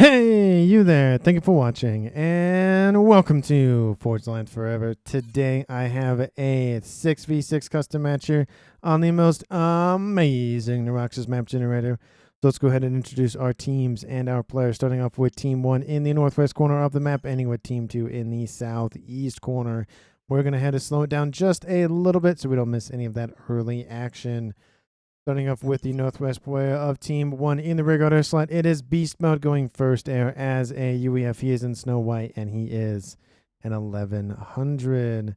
Hey, you there. Thank you for watching, and welcome to Forged Lands Forever. Today, I have a 6v6 custom match here on the most amazing Neuroxis map generator. So let's go ahead and introduce our teams and our players, starting off with Team 1 in the northwest corner of the map, ending with Team 2 in the southeast corner. We're going to have to slow it down just a little bit so we don't miss any of that early action. Starting off with the northwest player of Team 1 in the rear guard air slot, it is Beast Mode going first air as a UEF. He is in Snow White, and he is an 1100.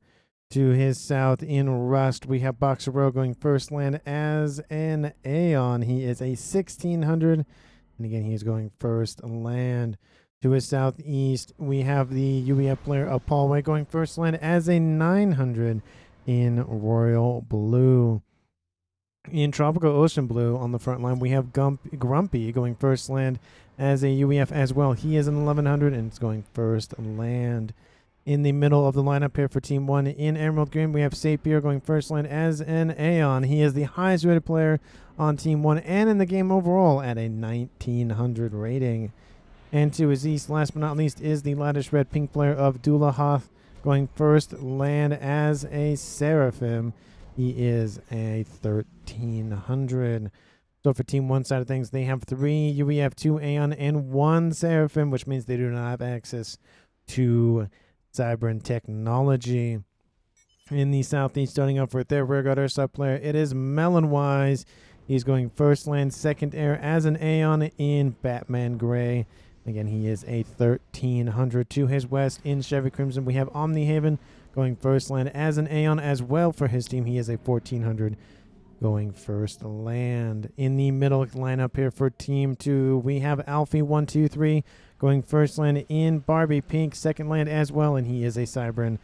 To his south in Rust, we have Boxer Row going first land as an Aeon. He is a 1600, and again, he is going first land. To his southeast, we have the UEF player of Paul White going first land as a 900 in Royal Blue. In Tropical Ocean Blue on the front line, we have Grumpy going first land as a UEF as well. He is an 1100 and it's going first land. In the middle of the lineup here for Team 1 in Emerald Green, we have Sapir going first land as an Aeon. He is the highest rated player on Team 1 and in the game overall at a 1900 rating. And to his east, last but not least, is the laddish red pink player of Dula Hoth going first land as a Seraphim. He is a 1300. So for Team 1 side of things, they have 3 UEF, 2 Aeon, and 1 Seraphim, which means they do not have access to Cybran technology. In the southeast, starting off with their rear guard air sub player, it is Melonwise. He's going first land, second air as an Aeon in Batman Gray. Again, he is a 1300. To his west in Chevy Crimson, we have Omnihaven going first land as an Aeon as well for his team. He is a 1400 going first land. In the middle lineup here for Team 2, we have Alfie123 going first land in Barbie Pink, second land as well, and he is a Cybran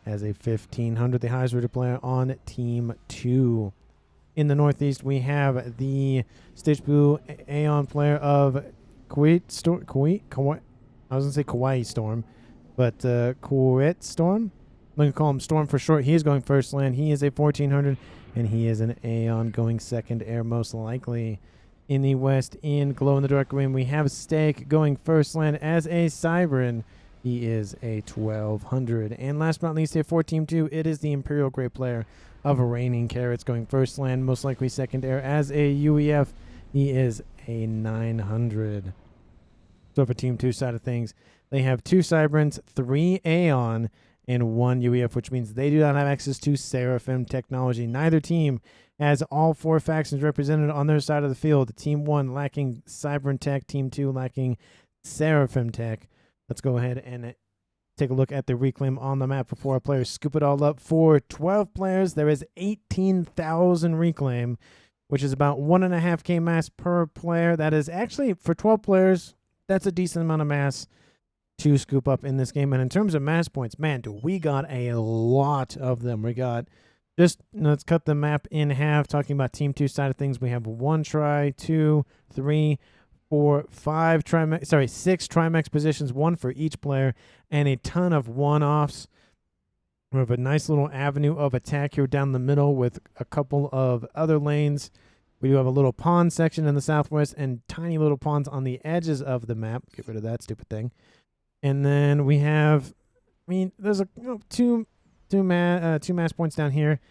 as a 1500, the highest rated player on Team 2. In the northeast, we have the Stitch Blue Aeon player of Kawaii Storm, but Kuwait Storm. I'm going to call him Storm for short. He is going first land. He is a 1400, and he is an Aeon going second air most likely. In the west, in Glow in the Dark Green, we have Steak going first land as a Cybran. He is a 1200. And last but not least here for Team 2, it is the Imperial Grey player of Raining Carrots going first land, most likely second air as a UEF. He is a 900. So for Team 2 side of things, they have 2 Cybrans, 3 Aeon, and 1 UEF, which means they do not have access to Seraphim technology. Neither team has all 4 factions represented on their side of the field. Team 1 lacking Cybran tech, Team 2 lacking Seraphim tech. Let's go ahead and take a look at the reclaim on the map before our players scoop it all up. For 12 players, there is 18,000 reclaim, which is about 1.5k mass per player. That is actually, for 12 players, that's a decent amount of mass to scoop up in this game. And in terms of mass points, man, we got a lot of them. We got just, let's cut the map in half. Talking about Team 2 side of things, we have 1 try, 2, 3, 4, 5 Trimex, 6 Trimex positions, 1 for each player, and a ton of one-offs. We have a nice little avenue of attack here down the middle with a couple of other lanes. We do have a little pond section in the southwest and tiny little ponds on the edges of the map. Get rid of that stupid thing. And then we have, there's two mass points down here.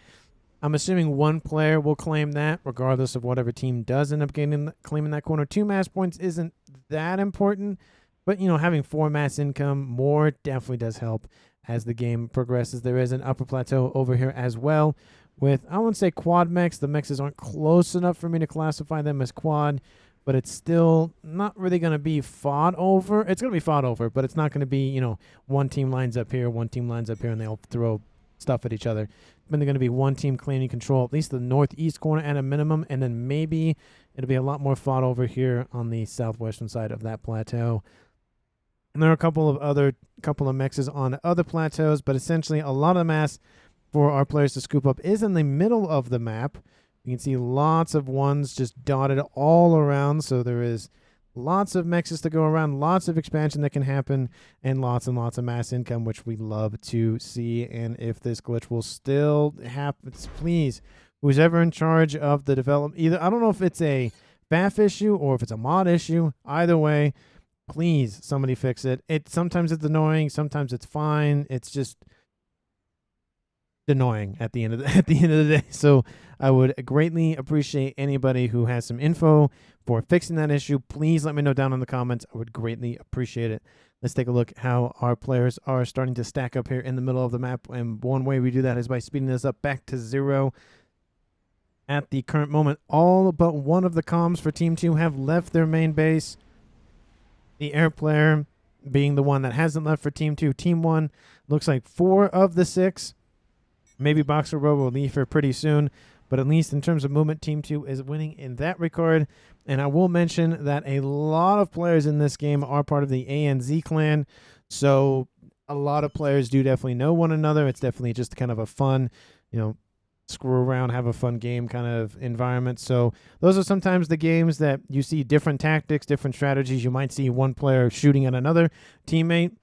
I'm assuming 1 player will claim that, regardless of whatever team does end up claiming that corner. 2 mass points isn't that important, but having 4 mass income more definitely does help as the game progresses. There is an upper plateau over here as well with, I wouldn't say quad mechs. The mechs aren't close enough for me to classify them as quad, but it's still not really going to be fought over. It's going to be fought over, but it's not going to be, one team lines up here, one team lines up here, and they'll throw stuff at each other. But they're going to be one team claiming control, at least the northeast corner at a minimum, and then maybe it'll be a lot more fought over here on the southwestern side of that plateau. And there are a couple of mexes on other plateaus, but essentially a lot of the mass for our players to scoop up is in the middle of the map. You can see lots of ones just dotted all around, so there is lots of mexes to go around, lots of expansion that can happen, and lots of mass income, which we love to see. And if this glitch will still happen, please, who's ever in charge of the development, either, I don't know if it's a FAF issue or if it's a mod issue, either way, Please, somebody fix it. Sometimes it's annoying, sometimes it's fine. It's just annoying at the end of the day. So I would greatly appreciate anybody who has some info for fixing that issue. Please let me know down in the comments. I would greatly appreciate it. Let's take a look how our players are starting to stack up here in the middle of the map. And one way we do that is by speeding this up back to 0. At the current moment, all but one of the comms for Team 2 have left their main base. The air player being the one that hasn't left for Team 2. Team 1 looks like 4 of the 6. Maybe Boxer Row will leave here pretty soon. But at least in terms of movement, Team 2 is winning in that regard. And I will mention that a lot of players in this game are part of the ANZ clan. So a lot of players do definitely know one another. It's definitely just kind of a fun, screw around, have a fun game kind of environment. So those are sometimes the games that you see different tactics, different strategies. You might see one player shooting at another teammate.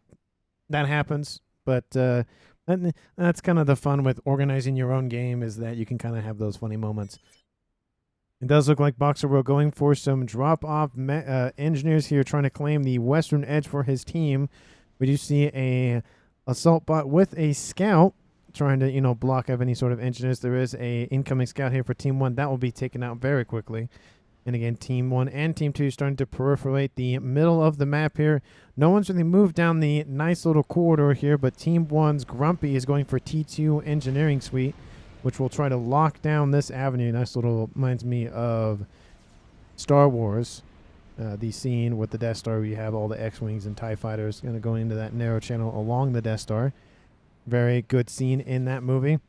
That happens. But that's kind of the fun with organizing your own game, is that you can kind of have those funny moments. It does look like Boxer Row going for some drop-off engineers here, trying to claim the western edge for his team. We do see a assault bot with a scout trying to, block up any sort of engineers. There is a incoming scout here for Team 1. That will be taken out very quickly. And again, Team 1 and Team 2 starting to proliferate the middle of the map here. No one's really moved down the nice little corridor here, but Team 1's Grumpy is going for T2 Engineering Suite, which will try to lock down this avenue. Nice little, reminds me of Star Wars. The scene with the Death Star where you have all the X-Wings and TIE Fighters kind of going into that narrow channel along the Death Star. Very good scene in that movie.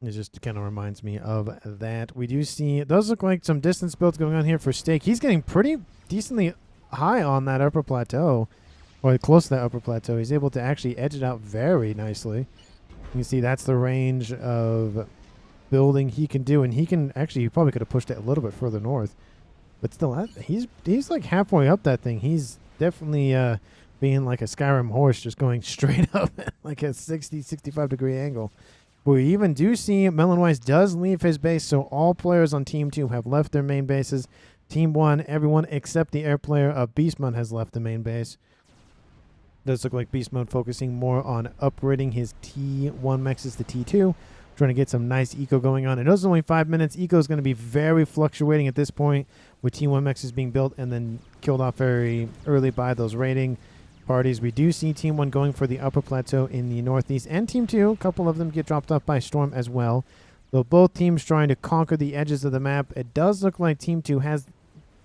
It just kind of reminds me of that. We do see, it does look like some distance builds going on here for Steak. He's getting pretty decently high on that upper plateau, or close to that upper plateau. He's able to actually edge it out very nicely. You can see that's the range of building he can do, and he probably could have pushed it a little bit further north. But still, he's like halfway up that thing. He's definitely being like a Skyrim horse, just going straight up at like a 60, 65 degree angle. We even do see Melonwise does leave his base, so all players on Team 2 have left their main bases. Team 1, everyone except the air player of Beast Mode has left the main base. Does look like Beast Mode focusing more on upgrading his T1 mechs to T2, trying to get some nice eco going on. It was only 5 minutes. Eco is going to be very fluctuating at this point, with T1 mechs being built and then killed off very early by those raiding parties. We do see Team 1 going for the upper plateau in the northeast, and Team 2, a couple of them get dropped off by Storm as well. So both teams trying to conquer the edges of the map. It does look like Team 2 has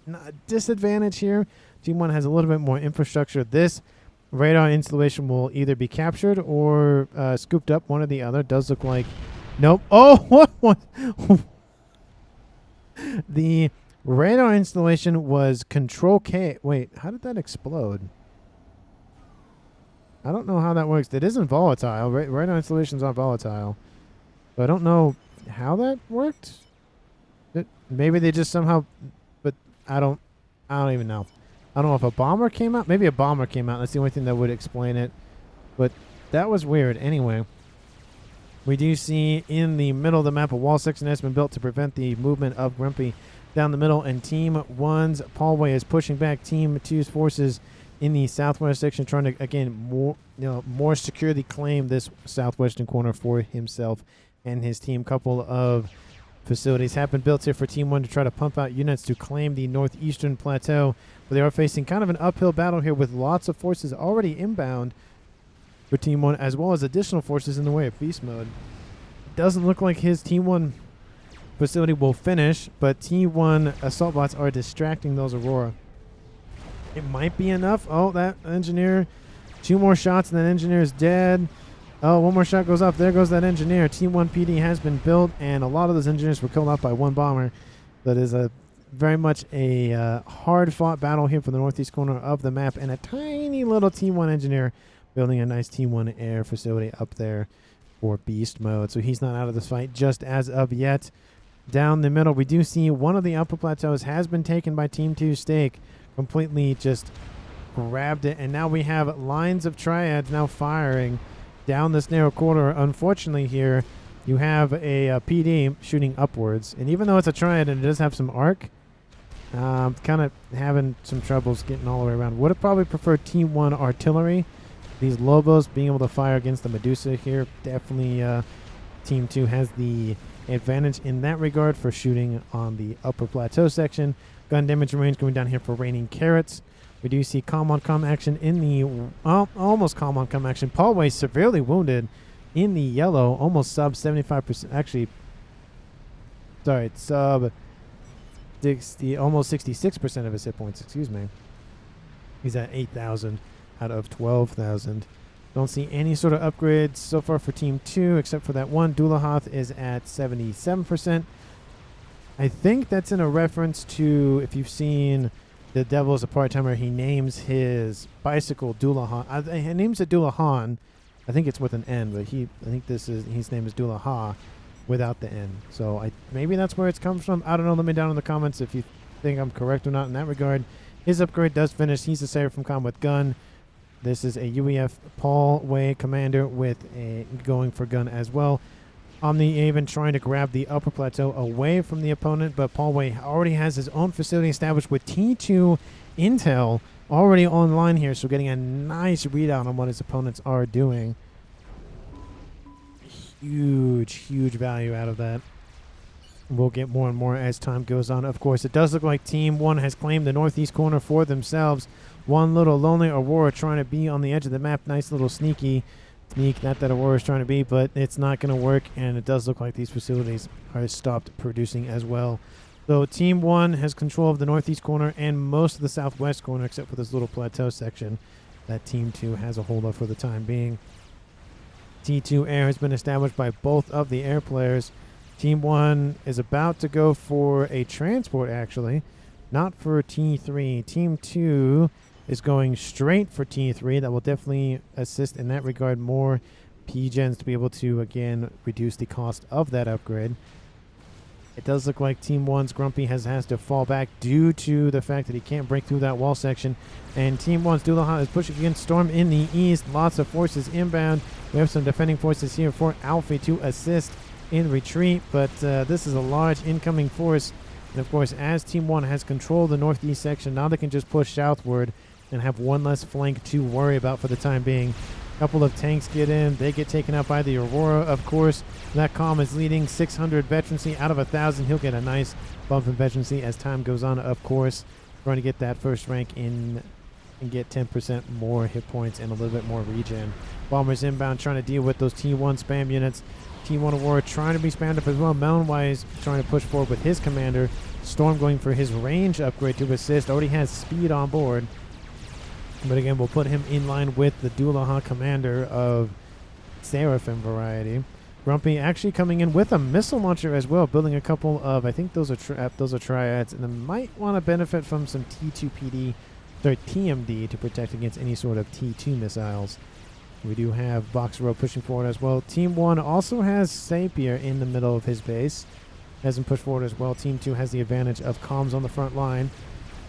a disadvantage here. Team 1 has a little bit more infrastructure. This radar installation will either be captured or scooped up, one or the other. Does look like... Nope. Oh, what? The radar installation was Control K. Wait, how did that explode? I don't know how that works. It isn't volatile. Radar installations aren't volatile. So I don't know how that worked. Maybe they just somehow... But I don't even know. I don't know if a bomber came out. Maybe a bomber came out. That's the only thing that would explain it. But that was weird. Anyway, we do see in the middle of the map a wall section has been built to prevent the movement of Grumpy down the middle. And Team 1's Paulway is pushing back Team 2's forces in the southwest section, trying to, again, more securely claim this southwestern corner for himself and his team. Couple of facilities have been built here for Team 1 to try to pump out units to claim the northeastern plateau. But they are facing kind of an uphill battle here with lots of forces already inbound for Team 1, as well as additional forces in the way of Beast Mode. It doesn't look like his Team 1 facility will finish, but Team 1 assault bots are distracting those Aurora. It might be enough. Oh, that engineer. 2 more shots and that engineer is dead. Oh, 1 more shot goes off. There goes that engineer. Team 1 PD has been built, and a lot of those engineers were killed off by 1 bomber. That is very much a hard-fought battle here for the northeast corner of the map, and a tiny little Team 1 engineer building a nice Team 1 air facility up there for Beast Mode. So he's not out of this fight just as of yet. Down the middle, we do see one of the upper plateaus has been taken by Team 2 Steak. Completely just grabbed it, and now we have lines of triads now firing down this narrow corridor. Unfortunately here you have a PD shooting upwards, and even though it's a triad and it does have some arc, Kind of having some troubles getting all the way around. Would have probably preferred Team 1 artillery. These Lobos being able to fire against the Medusa here. Definitely Team 2 has the advantage in that regard for shooting on the upper plateau section. Gun damage range going down here for raining carrots. We do see calm on come action in the almost calm on come action. Paulway severely wounded in the yellow, almost sub 75%. Actually, sorry, it's sub 60, almost 66% of his hit points. Excuse me. He's at 8,000 out of 12,000. Don't see any sort of upgrades so far for Team 2, except for that one. Doulahoth is at 77%. I think that's in a reference to, if you've seen The Devil is a Part-Timer, he names his bicycle Doulahan. He names it Doulahan. I think it's with an N, but I think his name is Doulaha without the N. So maybe that's where it's comes from. I don't know. Let me down in the comments if you think I'm correct or not in that regard. His upgrade does finish. He's a Seraphim Combat Gun. This is a UEF Paulway commander with a going for gun as well. Omni-Aven trying to grab the upper plateau away from the opponent, but Paulway already has his own facility established with T2 intel already online here, so getting a nice readout on what his opponents are doing. Huge value out of that. We'll get more and more as time goes on. Of course, it does look like Team 1 has claimed the northeast corner for themselves. One little lonely Aurora trying to be on the edge of the map. Nice little sneak, not that Aurora's trying to be, but it's not going to work, and it does look like these facilities are stopped producing as well. So Team 1 has control of the northeast corner and most of the southwest corner, except for this little plateau section that Team 2 has a hold of for the time being. T2 air has been established by both of the air players. Team 1 is about to go for a transport, actually, not for T3. Team 2 is going straight for T3. That will definitely assist in that regard. More P-gens to be able to, again, reduce the cost of that upgrade. It does look like Team 1's Grumpy has to fall back due to the fact that he can't break through that wall section. And Team 1's Doulahan is pushing against Storm in the east. Lots of forces inbound. We have some defending forces here for Alfie to assist in retreat, but this is a large incoming force. And of course, as Team 1 has control of the northeast section, now they can just push southward and have one less flank to worry about for the time being. A couple of tanks get in. They get taken out by the Aurora, of course. That comm is leading 600 veterancy out of 1,000. He'll get a nice bump in veterancy as time goes on, of course. Trying to get that first rank in and get 10% more hit points and a little bit more regen. Bombers inbound trying to deal with those T1 spam units. T1 Aurora trying to be spammed up as well. Melonwise trying to push forward with his commander. Storm going for his range upgrade to assist. Already has speed on board. But again, we'll put him in line with the Doulahan commander of Seraphim variety. Grumpy actually coming in with a missile launcher as well, building a couple of, I think those are triads, and they might want to benefit from some TMD to protect against any sort of T2 missiles. We do have Box Row pushing forward as well. Team 1 also has Sapier in the middle of his base. Has him push forward as well. Team 2 has the advantage of comms on the front line.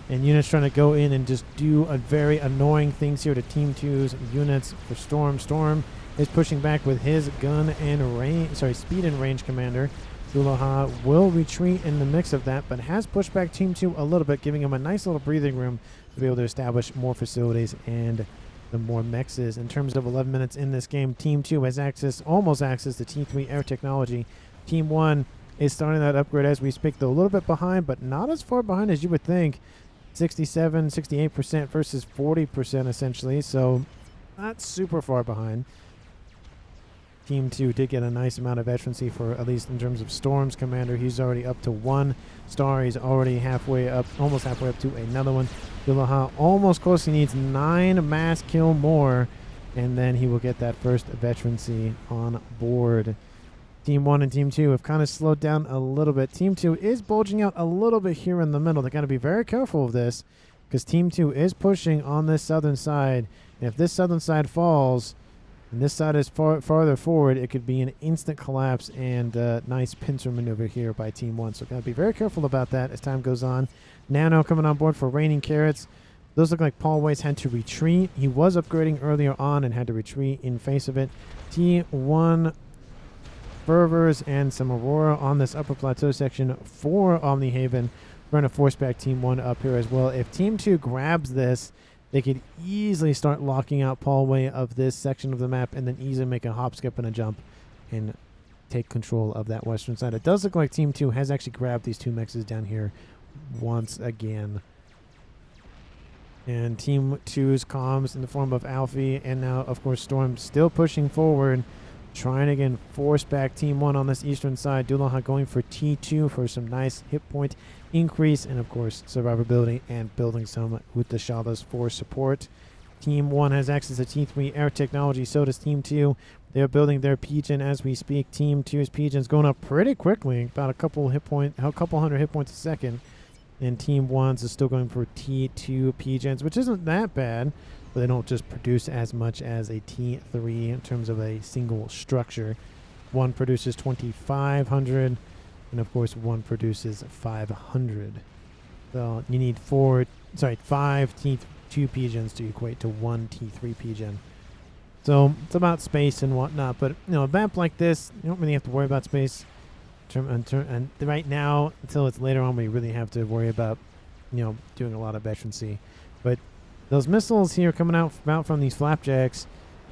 And units trying to go in and just do a very annoying things here to Team 2's units for Storm. Storm is pushing back with his gun and speed and range commander. Doulahan will retreat in the mix of that, but has pushed back Team 2 a little bit, giving him a nice little breathing room to be able to establish more facilities and the more mechs. In terms of 11 minutes in this game, Team 2 has almost access to T3 air technology. Team 1 is starting that upgrade as we speak, though a little bit behind, but not as far behind as you would think. 67, 68% versus 40% essentially, so not super far behind. Team 2 did get a nice amount of veterancy for, at least in terms of Storm's commander. He's already up to 1 star. He's already almost halfway up to another one. Doulahan almost close. He needs 9 mass kill more, and then he will get that first veterancy on board. Team 1 and Team 2 have kind of slowed down a little bit. Team 2 is bulging out a little bit here in the middle. They got to be very careful of this because Team 2 is pushing on this southern side. And if this southern side falls and this side is farther forward, it could be an instant collapse and nice pincer maneuver here by Team 1. So got to be very careful about that as time goes on. Nano coming on board for raining carrots. Those look like Paul Weiss had to retreat. He was upgrading earlier on and had to retreat in face of it. T1 Fervors and some Aurora on this upper plateau section for Omni-Haven trying to force back Team 1 up here as well. If Team 2 grabs this, they could easily start locking out Paulway of this section of the map and then easily make a hop, skip, and a jump and take control of that western side. It does look like Team 2 has actually grabbed these 2 mexes down here once again. And Team 2's comms in the form of Alfie and now, of course, Storm still pushing forward, trying to again force back Team 1 on this eastern side. Dulaha going for T2 for some nice hit point increase and, of course, survivability and building some Utashalas for support. Team 1 has access to T3 air technology, so does Team 2. They're building their Pigeon as we speak. Team 2's Pigeon's going up pretty quickly, about a couple hundred hit points a second. And Team 1's is still going for T2 Pigeons, which isn't that bad, but they don't just produce as much as a T3 in terms of a single structure. One produces 2,500, and of course one produces 500. So you need 5 T2 Pigeons to equate to 1 T3 Pigeon. So it's about space and whatnot, but a map like this, you don't really have to worry about space. And right now, until it's later on, we really have to worry about, doing a lot of veterancy. But those missiles here coming out from these flapjacks,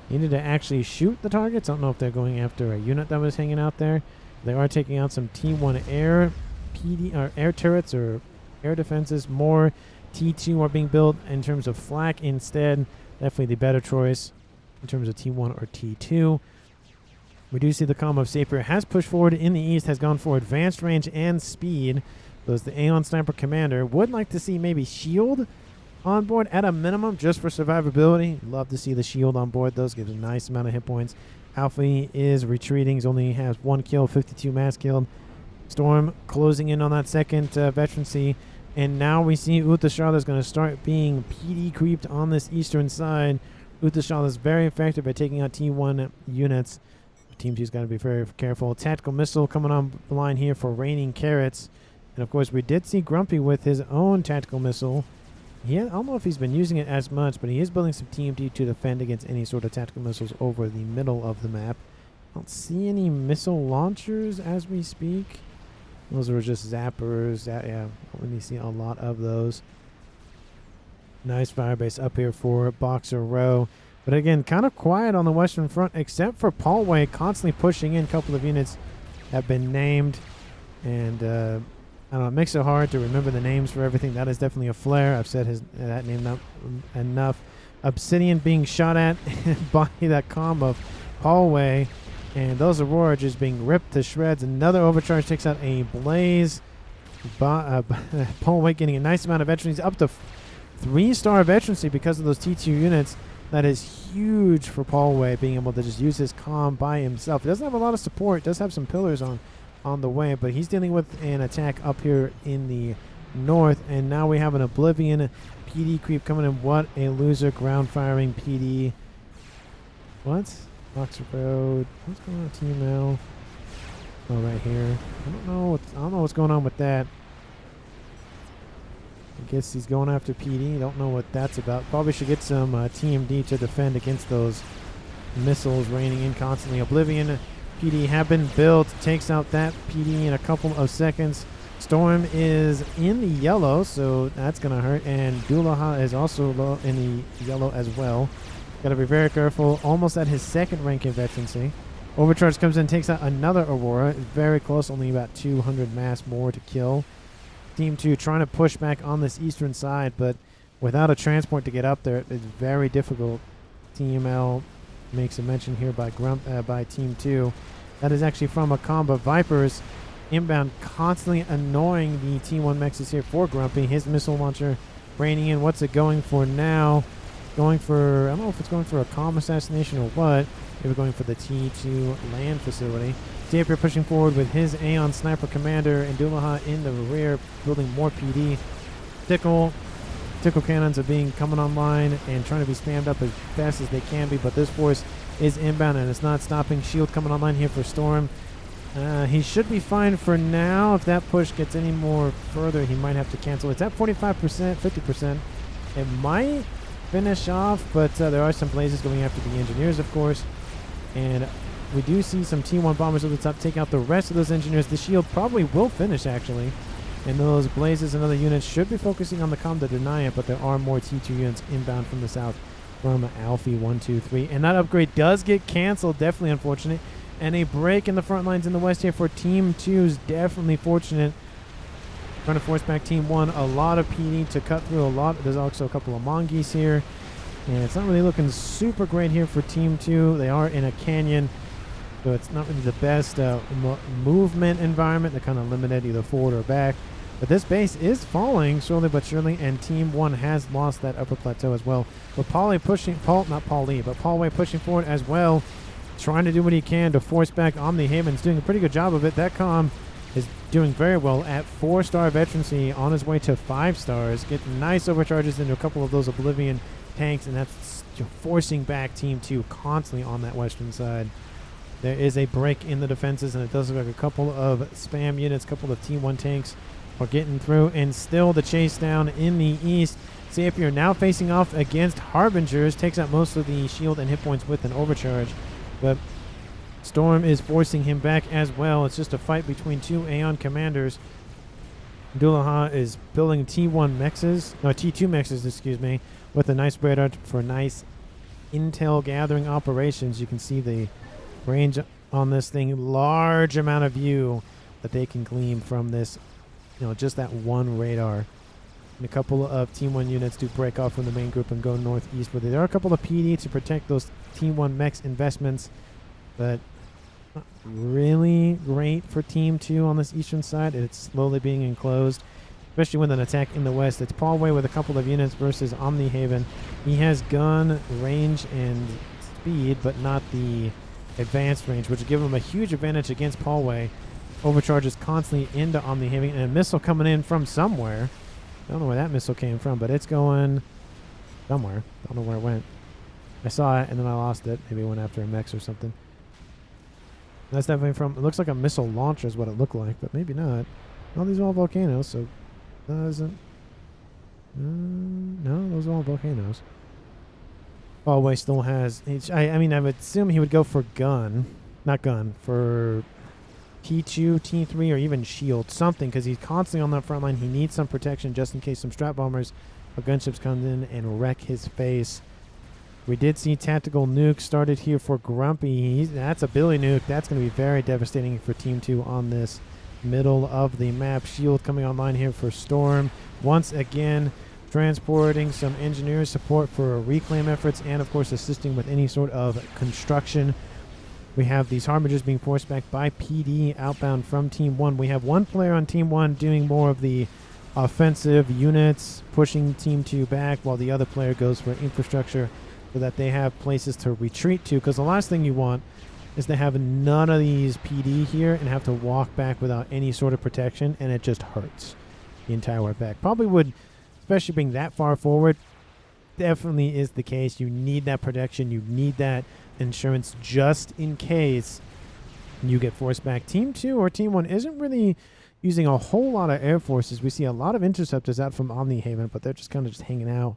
you need to actually shoot the targets. I don't know if they're going after a unit that was hanging out there. They are taking out some T1 air air turrets or air defenses. More T2 are being built in terms of flak instead. Definitely the better choice in terms of T1 or T2. We do see the combo of Sapier has pushed forward in the east, has gone for advanced range and speed. So it's the Aeon Sniper Commander. Would like to see maybe Shield on board at a minimum just for survivability. Love to see the Shield on board. Those give a nice amount of hit points. Alfie is retreating. He only has 1 kill, 52 mass killed. Storm closing in on that second veterancy. And now we see Utashala is going to start being PD creeped on this eastern side. Utashala is very effective at taking out T1 units. Team 2's got to be very careful. Tactical missile coming on the line here for raining carrots. And of course, we did see Grumpy with his own tactical missile. I don't know if he's been using it as much, but he is building some TMD to defend against any sort of tactical missiles over the middle of the map. I don't see any missile launchers as we speak. Those are just zappers. Yeah, we see a lot of those. Nice firebase up here for Boxer Row. But again, kind of quiet on the western front, except for Paulway constantly pushing in. A couple of units have been named. And, I don't know, it makes it hard to remember the names for everything. That is definitely a flare. I've said that name not enough. Obsidian being shot at by that comm of Paulway. And those Aurora just being ripped to shreds. Another overcharge takes out a Blaze. Paulway getting a nice amount of veterans, up to 3-star veterancy because of those T2 units. That is huge for Paulway, being able to just use his comm by himself. He doesn't have a lot of support. Does have some pillars on the way, but he's dealing with an attack up here in the north. And now we have an Oblivion PD creep coming in. What a loser. Ground firing PD. What? Boxer Road. What's going on with TML? Oh, right here. I don't know what's going on with that. I guess he's going after PD. Don't know what that's about. Probably should get some TMD to defend against those missiles raining in constantly. Oblivion PD have been built. Takes out that PD in a couple of seconds. Storm is in the yellow, so that's going to hurt. And Dulaha is also low in the yellow as well. Got to be very careful. Almost at his second rank in veterancy. Overcharge comes in, takes out another Aurora. Very close, only about 200 mass more to kill. Team 2 trying to push back on this eastern side, but without a transport to get up there, it's very difficult. TML makes a mention here by Team 2. That is actually from a combo of Vipers. Inbound, constantly annoying the T1 Mechs here for Grumpy. His missile launcher raining in. What's it going for now? Going for, I don't know if it's going for a comm assassination or what. They were going for the T2 land facility. Zapier pushing forward with his Aeon Sniper Commander, and Dulaha in the rear building more PD. Tickle cannons are coming online and trying to be spammed up as fast as they can be, but this force is inbound and it's not stopping. Shield coming online here for Storm. He should be fine for now. If that push gets any more further, he might have to cancel. It's at 45%, 50%. It might finish off, but there are some blazes going after the engineers, of course. And we do see some T1 bombers at the top take out the rest of those engineers. The shield probably will finish, actually. And those Blazes and other units should be focusing on the comm to deny it, but there are more T2 units inbound from the south from Alfie 123. And that upgrade does get canceled, definitely unfortunate. And a break in the front lines in the west here for Team 2 is definitely fortunate. Trying to force back Team 1. A lot of PD to cut through a lot. There's also a couple of Mongeese here. And it's not really looking super great here for Team 2. They are in a canyon, so it's not really the best movement environment. They're kind of limited either forward or back. But this base is falling slowly but surely, and Team 1 has lost that upper plateau as well. But Paul Way pushing forward as well, trying to do what he can to force back Omni-Haven. He's doing a pretty good job of it. That comm is doing very well at 4-star veterancy, on his way to 5 stars. Getting nice overcharges into a couple of those Oblivion tanks, and that's forcing back Team 2 constantly on that western side. There is a break in the defenses, and it does look like a couple of spam units, a couple of T1 tanks are getting through, and still the chase down in the east. Sapir now facing off against Harbingers, takes out most of the shield and hit points with an overcharge, but Storm is forcing him back as well. It's just a fight between two Aeon commanders. Dullaha is building T2 Mechs, excuse me, with a nice radar for nice intel gathering operations. You can see the range on this thing, large amount of view that they can glean from this, just that one radar. And a couple of Team 1 units do break off from the main group and go northeast with it. There are a couple of PD to protect those T1 Mechs investments, but not really great for Team 2 on this eastern side. It's slowly being enclosed, especially with an attack in the west. It's Paul Way with a couple of units versus Omni-Haven. He has gun, range, and speed, but not the advanced range, which would give him a huge advantage against Paul Way. Overcharges constantly into Omni-Haven, and a missile coming in from somewhere. I don't know where that missile came from, but it's going somewhere. I don't know where it went. I saw it, and then I lost it. Maybe it went after a Mechs or something. That's definitely from, it looks like a missile launcher is what it looked like, but maybe not. Well, these are all volcanoes, so doesn't... no, those are all volcanoes. Paul Way still has... I mean, I would assume he would go for for T2, T3, or even shield, something, because he's constantly on that front line. He needs some protection just in case some strat bombers or gunships come in and wreck his face. We did see tactical nuke started here for Grumpy. That's a Billy nuke. That's going to be very devastating for Team 2 on this middle of the map. Shield coming online here for Storm. Once again, transporting some engineer support for reclaim efforts and, of course, assisting with any sort of construction. We have these Harbingers being forced back by PD outbound from Team 1. We have one player on Team 1 doing more of the offensive units, pushing Team 2 back, while the other player goes for infrastructure so that they have places to retreat to. Because the last thing you want is to have none of these PD here and have to walk back without any sort of protection, and it just hurts the entire way back. Probably would, especially being that far forward, definitely is the case. You need that protection. You need that insurance just in case you get forced back. Team 2 or Team 1 isn't really using a whole lot of air forces. We see a lot of interceptors out from Omni-Haven, but they're just kind of just hanging out.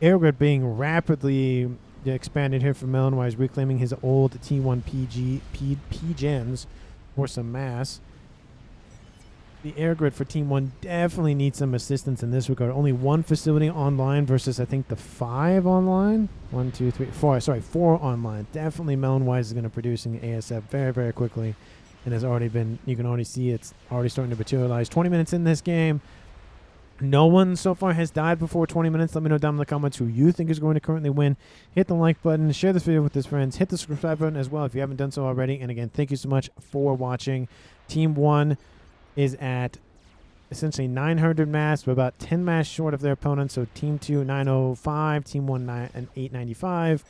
Air grid being rapidly expanded here from Melonwise, reclaiming his old T1 P-gens for some mass. The air grid for Team 1 definitely needs some assistance in this regard. Only one facility online versus, I think, the 5 online. 1, 2, 3, 4. Sorry, 4 online. Definitely Melonwise is going to producing ASF very, very quickly. And has already been, you can already see it's already starting to materialize. 20 minutes in this game. No one so far has died before 20 minutes. Let me know down in the comments who you think is going to currently win. Hit the like button. Share this video with his friends. Hit the subscribe button as well if you haven't done so already. And again, thank you so much for watching. Team 1 is at essentially 900 mass, but about 10 mass short of their opponent. So Team 2, 905. Team 1, 895.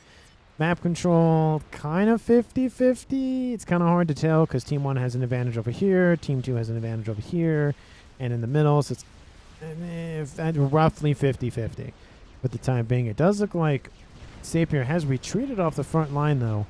Map control, kind of 50-50. It's kind of hard to tell because Team 1 has an advantage over here. Team 2 has an advantage over here. And in the middle, so it's roughly 50-50 for the time being. It does look like Sapir has retreated off the front line, though.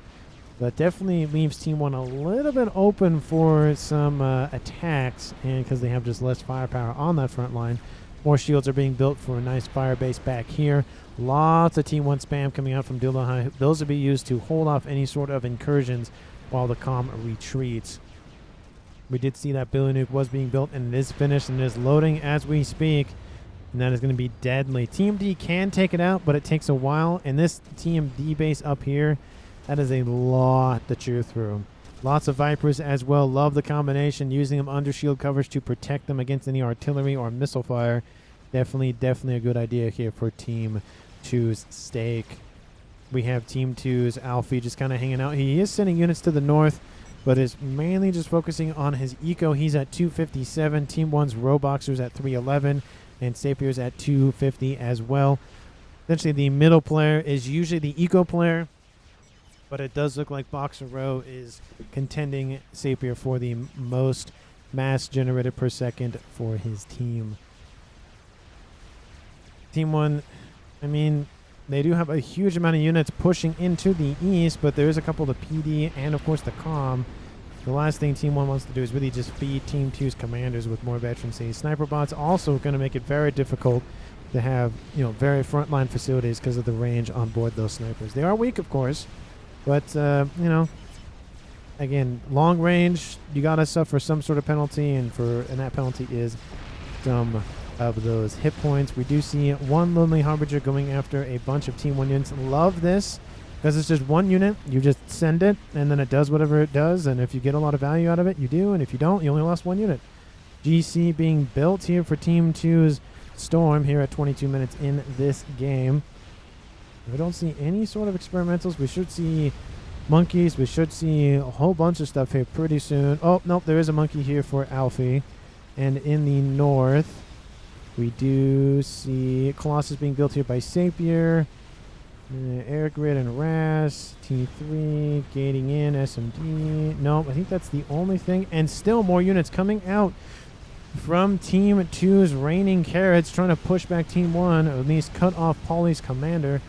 But definitely leaves Team 1 a little bit open for some attacks, and because they have just less firepower on that front line. More shields are being built for a nice fire base back here. Lots of Team 1 spam coming out from Dullaha. Those will be used to hold off any sort of incursions while the comm retreats. We did see that Billy Nuke was being built, and it is finished, and it is loading as we speak. And that is going to be deadly. TMD can take it out, but it takes a while. And this TMD base up here, that is a lot to chew through. Lots of Vipers as well. Love the combination, using them under shield coverage to protect them against any artillery or missile fire. Definitely a good idea here for Team 2's stake. We have Team 2's Alfie just kind of hanging out. He is sending units to the north, but is mainly just focusing on his eco. He's at 257. Team 1's Roboxer's at 311. And Sapier's at 250 as well. Essentially, the middle player is usually the eco player, but it does look like Boxer Row is contending Sapier for the most mass generated per second for his team. Team 1, I mean, they do have a huge amount of units pushing into the east, but there is a couple of the PD and, of course, the comm. The last thing Team 1 wants to do is really just feed Team 2's commanders with more veterancy. Sniper bots also going to make it very difficult to have, very frontline facilities because of the range on board those snipers. They are weak, of course, but, again, long range, you got to suffer some sort of penalty, and that penalty is some of those hit points. We do see one Lonely Harbinger going after a bunch of Team 1 units. Love this. Because it's just one unit, you just send it, and then it does whatever it does, and if you get a lot of value out of it, you do, and if you don't, you only lost one unit. GC being built here for Team 2's Storm here at 22 minutes in this game. We don't see any sort of experimentals. We should see monkeys. We should see a whole bunch of stuff here pretty soon. Oh, nope, there is a monkey here for Alfie. And in the north, we do see Colossus being built here by Sapier. Air Grid and RAS, T3, gating in, SMD. No, I think that's the only thing. And still more units coming out from Team 2's Raining Carrots, trying to push back Team 1, or at least cut off Polly's commander.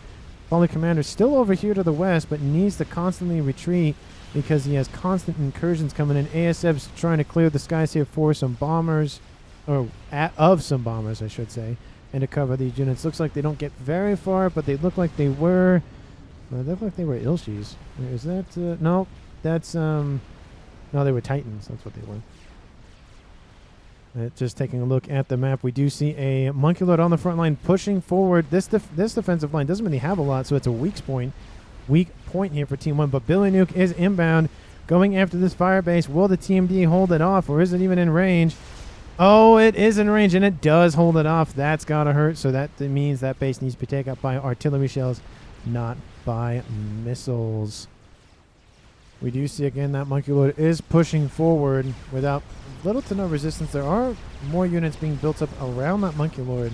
Polly commander still over here to the west, but needs to constantly retreat because he has constant incursions coming in. ASF's trying to clear the skies here for some bombers, of some bombers, I should say, and to cover these units. Looks like they don't get very far, but they look like they were. They look like they were Ilshis. Is that no? That's no, they were Titans. That's what they were. Just taking a look at the map, we do see a Monkey Lord on the front line pushing forward. This defensive line doesn't really have a lot, so it's a weak point here for Team 1. But Billy Nuke is inbound, going after this fire base. Will the TMD hold it off, or is it even in range? Oh, it is in range, and it does hold it off. That's got to hurt, so that means that base needs to be taken up by artillery shells, not by missiles. We do see, again, that Monkey Lord is pushing forward without little to no resistance. There are more units being built up around that Monkey Lord,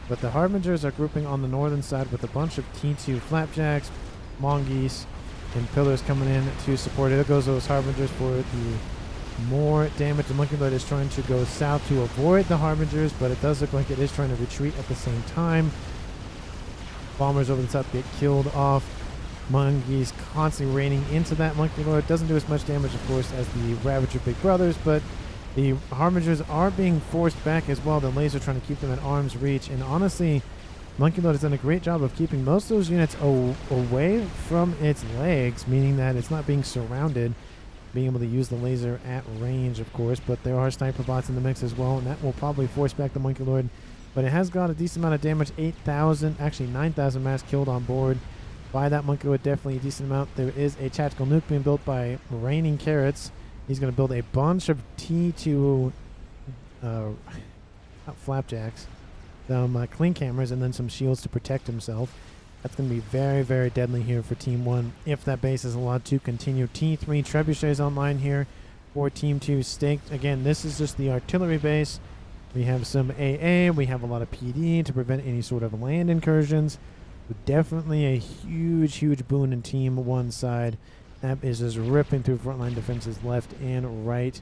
but the Harbingers are grouping on the northern side with a bunch of T2 Flapjacks, Mongoose, and Pillars coming in to support it. There goes those Harbingers for the more damage. The Monkey Lord is trying to go south to avoid the Harbingers, but it does look like it is trying to retreat at the same time. Bombers over the top get killed off. Monkeys constantly raining into that Monkey Lord. Doesn't do as much damage, of course, as the Ravager Big Brothers, but the Harbingers are being forced back as well. The laser trying to keep them at arm's reach, and honestly, Monkey Lord has done a great job of keeping most of those units away from its legs, meaning that it's not being surrounded, being able to use the laser at range, of course, but there are sniper bots in the mix as well, and that will probably force back the Monkey Lord, but it has got a decent amount of damage. 8,000, actually 9,000 mass killed on board by that Monkey Lord, definitely a decent amount. There is a tactical nuke being built by Raining Carrots. He's going to build a bunch of T2 Flapjacks, some clean cameras, and then some shields to protect himself. That's going to be very, very deadly here for Team 1 if that base is allowed to continue. T3 Trebuchets online here for Team 2 staked. Again, this is just the artillery base. We have some AA. We have a lot of PD to prevent any sort of land incursions. Definitely a huge, huge boon in Team 1 side. That is just ripping through frontline defenses left and right.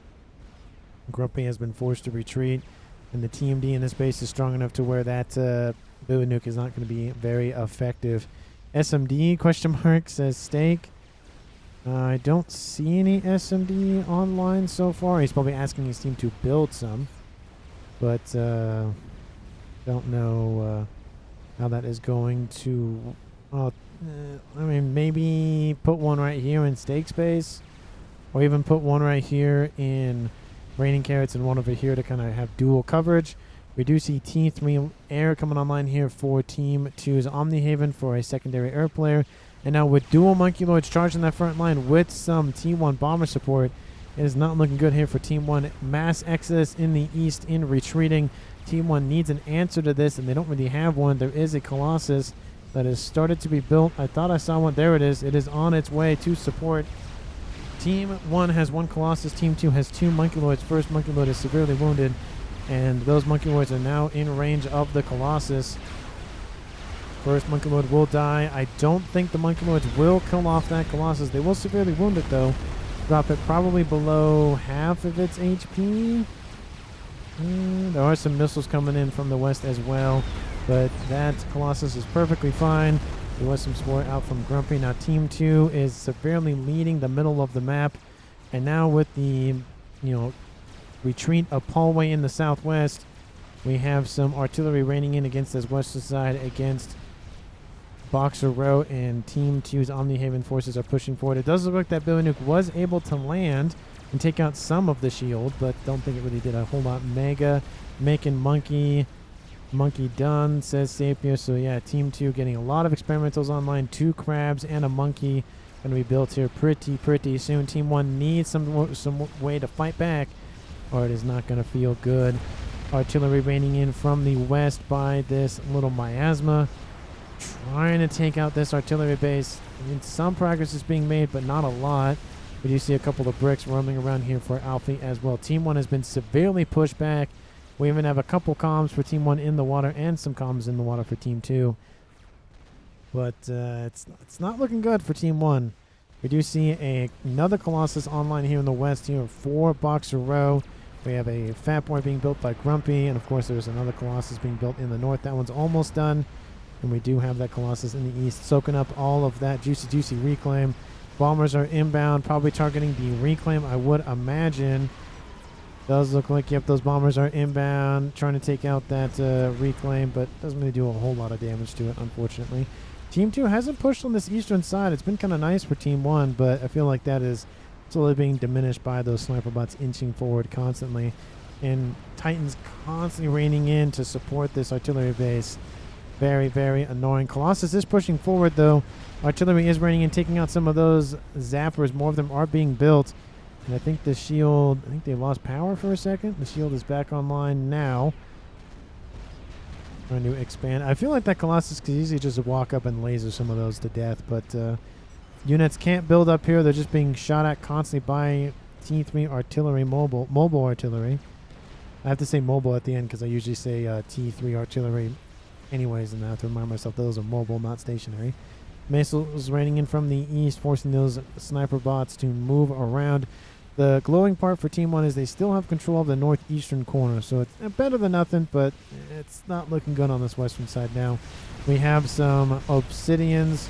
Grumpy has been forced to retreat, and the TMD in this base is strong enough to where that Billy Nuke is not going to be very effective. SMD question mark says stake. I don't see any SMD online so far. He's probably asking his team to build some, but don't know how that is going to. I mean, maybe put one right here in stake space, or even put one right here in Raining Carrots and one over here to kind of have dual coverage. We do see T3 Air coming online here for Team 2's Omnihaven for a secondary air player. And now with dual Monkey Lords charging that front line with some T1 bomber support, it is not looking good here for Team 1. Mass exodus in the east in retreating. Team 1 needs an answer to this, and they don't really have one. There is a Colossus that has started to be built. I thought I saw one. There it is. It is on its way to support. Team 1 has 1 Colossus. Team 2 has 2 Monkey Lords. First Monkey Lord is severely wounded, and those Monkey Lords are now in range of the Colossus. First Monkey Lord will die. I don't think the Monkey Lords will kill off that Colossus. They will severely wound it, though. Drop it probably below half of its HP. There are some missiles coming in from the west as well, but that Colossus is perfectly fine. There was some support out from Grumpy. Now Team 2 is severely leading the middle of the map, and now with the retreat of Paulway in the southwest, we have some artillery raining in against this western side against Boxer Row, and Team 2's Omnihaven forces are pushing forward. It does look like that Billy Nuke was able to land and take out some of the shield, but don't think it really did a whole lot. Mega making Monkey done, says Sapir. So yeah, Team 2 getting a lot of experimentals online. 2 crabs and a monkey going to be built here pretty soon. Team 1 needs some way to fight back, or it is not going to feel good. Artillery raining in from the west by this little miasma, trying to take out this artillery base. I mean, some progress is being made, but not a lot. We do see a couple of bricks roaming around here for Alfie as well. Team 1 has been severely pushed back. We even have a couple comms for Team 1 in the water and some comms in the water for Team 2. But it's not looking good for Team 1. We do see another Colossus online here in the west here for Boxer Row. We have a Fat Boy being built by Grumpy, and of course there's another Colossus being built in the north. That one's almost done. And we do have that Colossus in the east soaking up all of that juicy reclaim. Bombers are inbound, probably targeting the reclaim, I would imagine. Does look like, yep, those bombers are inbound, trying to take out that reclaim, but doesn't really do a whole lot of damage to it, unfortunately. Team 2 hasn't pushed on this eastern side. It's been kind of nice for Team 1, but I feel like that is slowly being diminished by those sniper bots inching forward constantly. And Titans constantly raining in to support this artillery base. Very annoying. Colossus is pushing forward, though. Artillery is raining in, taking out some of those zappers. More of them are being built. And I think the shield, I think they lost power for a second. The shield is back online now. Trying to expand. I feel like that Colossus could easily just walk up and laser some of those to death, but units can't build up here. They're just being shot at constantly by T3 artillery, mobile artillery. I have to say mobile at the end because I usually say T3 artillery anyways, and I have to remind myself those are mobile, not stationary. Missiles raining in from the east, forcing those sniper bots to move around. The glowing part for Team 1 is they still have control of the northeastern corner, so it's better than nothing, but it's not looking good on this western side now. We have some obsidians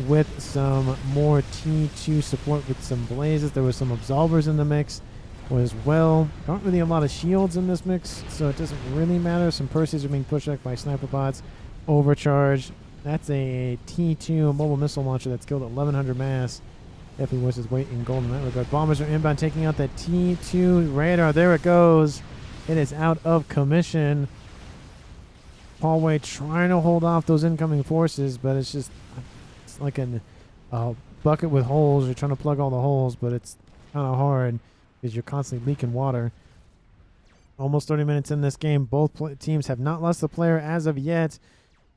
with some more T2 support with some blazes. There was some absolvers in the mix as well. Not really a lot of shields in this mix, so it doesn't really matter. Some Perseus are being pushed back by sniper bots. Overcharge. That's a T2 mobile missile launcher that's killed at 1100 mass. Definitely worth its weight in gold in that regard. Bombers are inbound, taking out that T2 radar. There it goes. It is out of commission. Paulway trying to hold off those incoming forces, but it's like a bucket with holes. You're trying to plug all the holes, but it's kind of hard because you're constantly leaking water. Almost 30 minutes in this game. Both teams have not lost a player as of yet.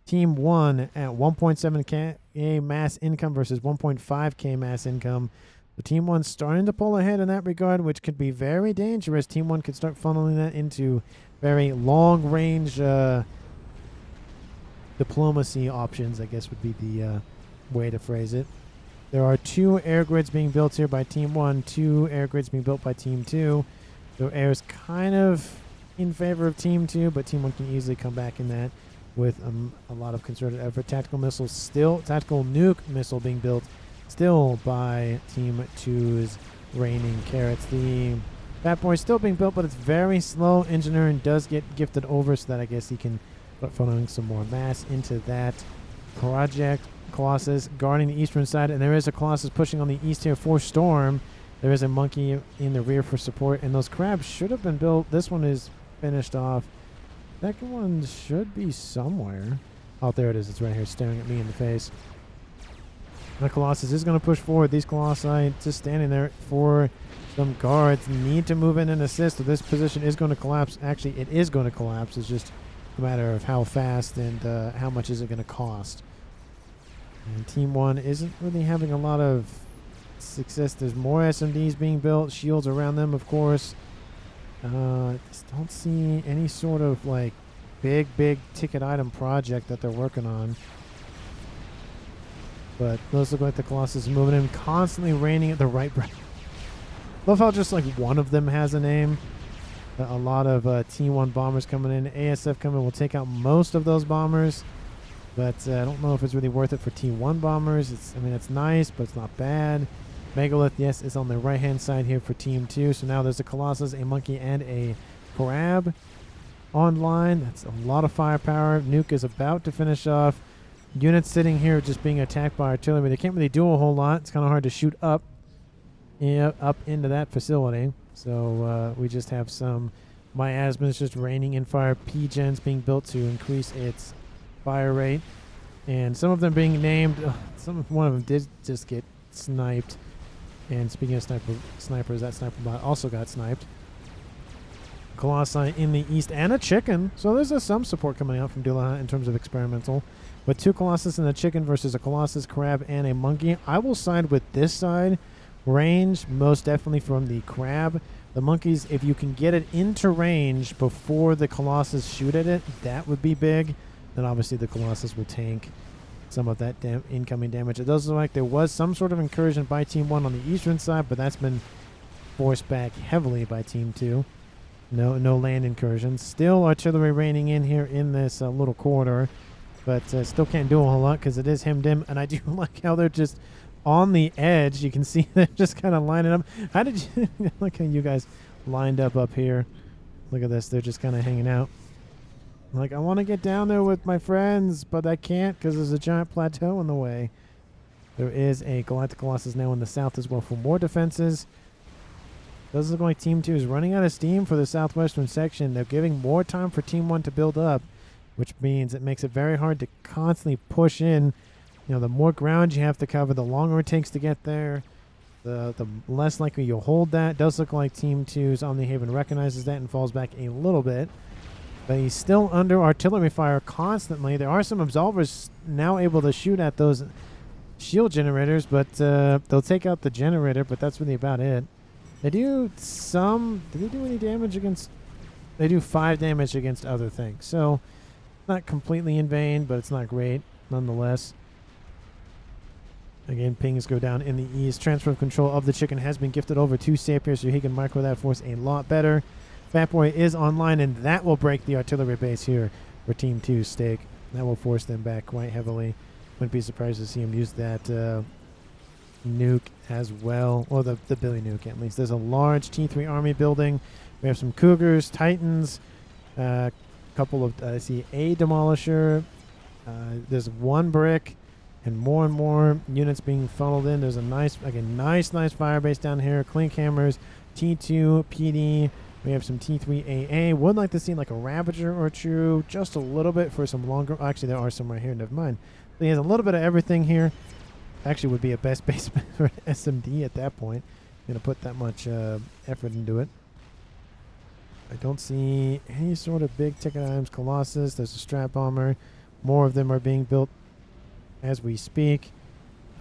Team 1 at 1.7k mass income versus 1.5k mass income. The Team 1 starting to pull ahead in that regard, which could be very dangerous. Team 1 could start funneling that into very long-range diplomacy options, I guess would be the way to phrase it. There are 2 air grids being built here by Team 1, 2 air grids being built by Team 2. So air is kind of in favor of Team 2, but Team 1 can easily come back in that with a lot of concerted effort. Tactical missiles still, tactical nuke missile being built still by Team 2's Raining Carrots. The Fat Boy is still being built, but it's very slow. Engineering does get gifted over, so that I guess he can start funneling some more mass into that project. Colossus guarding the eastern side, and there is a Colossus pushing on the east here for Storm. There is a monkey in the rear for support, and those crabs should have been built. This one is finished off. Second one should be somewhere. Oh, there it is. It's right here staring at me in the face. The Colossus is going to push forward. These Colossi just standing there for some guards. Need to move in and assist. So this position is going to collapse. Actually, it is going to collapse. It's just a matter of how fast and how much is it going to cost. And Team 1 isn't really having a lot of success. There's more SMDs being built. Shields around them, of course. Just don't see any sort of like big ticket item project that they're working on. But those look like the Colossus is moving in, constantly raining at the right breath. Love how just like one of them has a name. A lot of T1 bombers coming in. ASF coming will take out most of those bombers. But I don't know if it's really worth it for T1 bombers. I mean, it's nice, but it's not bad. Megalith, yes, is on the right-hand side here for Team 2. So now there's a Colossus, a monkey, and a crab online. That's a lot of firepower. Nuke is about to finish off. Units sitting here just being attacked by artillery. They can't really do a whole lot. It's kind of hard to shoot up into that facility. So we just have some miasmas just raining in fire. P-gens being built to increase its fire rate. And some of them being named. One of them did just get sniped. And speaking of snipers, that sniper bot also got sniped. Colossi in the east and a chicken. So there's some support coming out from Dulahan in terms of experimental. But 2 Colossus and a chicken versus a Colossus, crab, and a monkey. I will side with this side. Range, most definitely from the crab. The monkeys, if you can get it into range before the Colossus shoot at it, that would be big. Then obviously the Colossus will tank some of that incoming damage. It does look like there was some sort of incursion by Team 1 on the eastern side, but that's been forced back heavily by Team 2. No land incursions. Still artillery raining in here in this little corridor, but still can't do a whole lot because it is hemmed in. And I do like how they're just on the edge. You can see they're just kind of lining up. How did you look how you guys lined up here? Look at this. They're just kind of hanging out. Like, I want to get down there with my friends, but I can't because there's a giant plateau in the way. There is a Galactic Colossus now in the south as well for more defenses. Does look like Team 2 is running out of steam for the southwestern section. They're giving more time for Team 1 to build up, which means it makes it very hard to constantly push in. You know, the more ground you have to cover, the longer it takes to get there, the less likely you'll hold that. It does look like Team 2's Omnihaven recognizes that and falls back a little bit. But he's still under artillery fire constantly. There are some absolvers now able to shoot at those shield generators, but they'll take out the generator, but that's really about it. They do some... Did they do any damage against... They do 5 damage against other things. So, not completely in vain, but it's not great nonetheless. Again, pings go down in the east. Transfer of control of the chicken has been gifted over to Sapir, so he can micro that force a lot better. Fat Boy is online, and that will break the artillery base here for Team 2's stake. That will force them back quite heavily. Wouldn't be surprised to see him use that nuke as well, or the Billy nuke at least. There's a large T3 army building. We have some Cougars, Titans, a couple of, I see a Demolisher. There's 1 brick, and more units being funneled in. There's a nice fire base down here. Clink hammers, T2, PD. We have some T3 AA. Would like to see like a Ravager or 2, just a little bit for some longer. Actually, there are some right here. Never mind. So he has a little bit of everything here. Actually, would be a best base for SMD at that point. Gonna put that much effort into it. I don't see any sort of big ticket items. Colossus. There's a strap bomber. More of them are being built as we speak.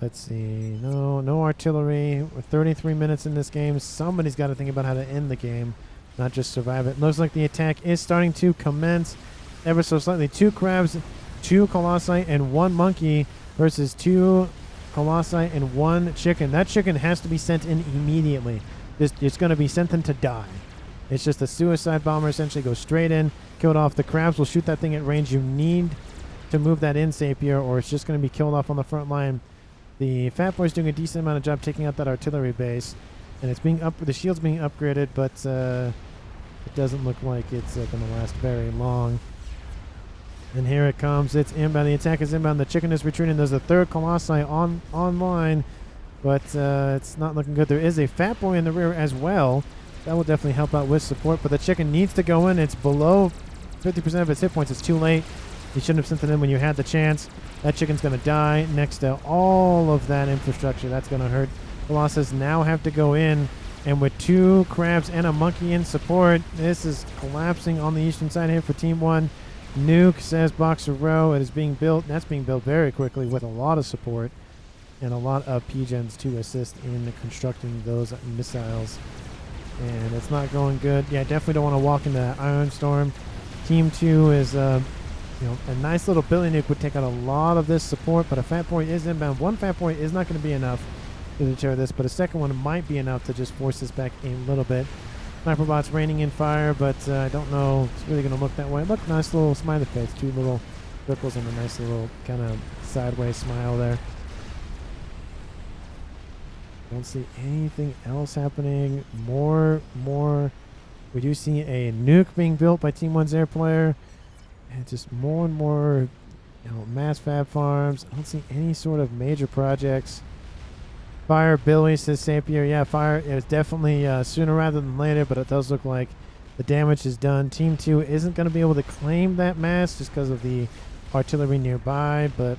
Let's see. No artillery. We're 33 minutes in this game. Somebody's got to think about how to end the game, not just survive it. Looks like the attack is starting to commence ever so slightly. 2 crabs, 2 colossi, and 1 monkey versus 2 colossi and 1 chicken. That chicken has to be sent in immediately. It's going to be sent in to die. It's just a suicide bomber. Essentially goes straight in, killed off. The crabs will shoot that thing at range. You need to move that in, Sapir, or it's just going to be killed off on the front line. The Fat Boy's doing a decent amount of job taking out that artillery base, and it's being the shield's being upgraded, but it doesn't look like it's going to last very long. And here it comes. It's inbound. The attack is inbound. The chicken is retreating. There's a 3rd colossi online but it's not looking good. There is a Fat Boy in the rear as well. That will definitely help out with support, but the chicken needs to go in. It's below 50% of its hit points. It's too late. You shouldn't have sent it in when you had the chance. That chicken's going to die next to all of that infrastructure. That's going to hurt. Colossus now have to go in, and with 2 crabs and a monkey in support, this is collapsing on the eastern side here for Team 1. Nuke says Boxer Row. It is being built. That's being built very quickly with a lot of support and a lot of P-gens to assist in constructing those missiles. And it's not going good. Yeah, definitely don't want to walk into that Iron Storm. Team 2 is, a nice little Billy Nuke would take out a lot of this support, but a Fat Boy is inbound. 1 Fat Boy is not going to be enough to deter this, but a second one might be enough to just force this back a little bit. Sniper bot's raining in fire, but I don't know it's really going to look that way. Look, nice little smiley face. 2 little circles and a nice little kind of sideways smile there. Don't see anything else happening. More. We do see a nuke being built by Team 1's air player. And just more and more, mass fab farms. I don't see any sort of major projects. Fire, Billy, says Sampier. Yeah, fire. It was definitely sooner rather than later, but it does look like the damage is done. Team 2 isn't going to be able to claim that mass just because of the artillery nearby, but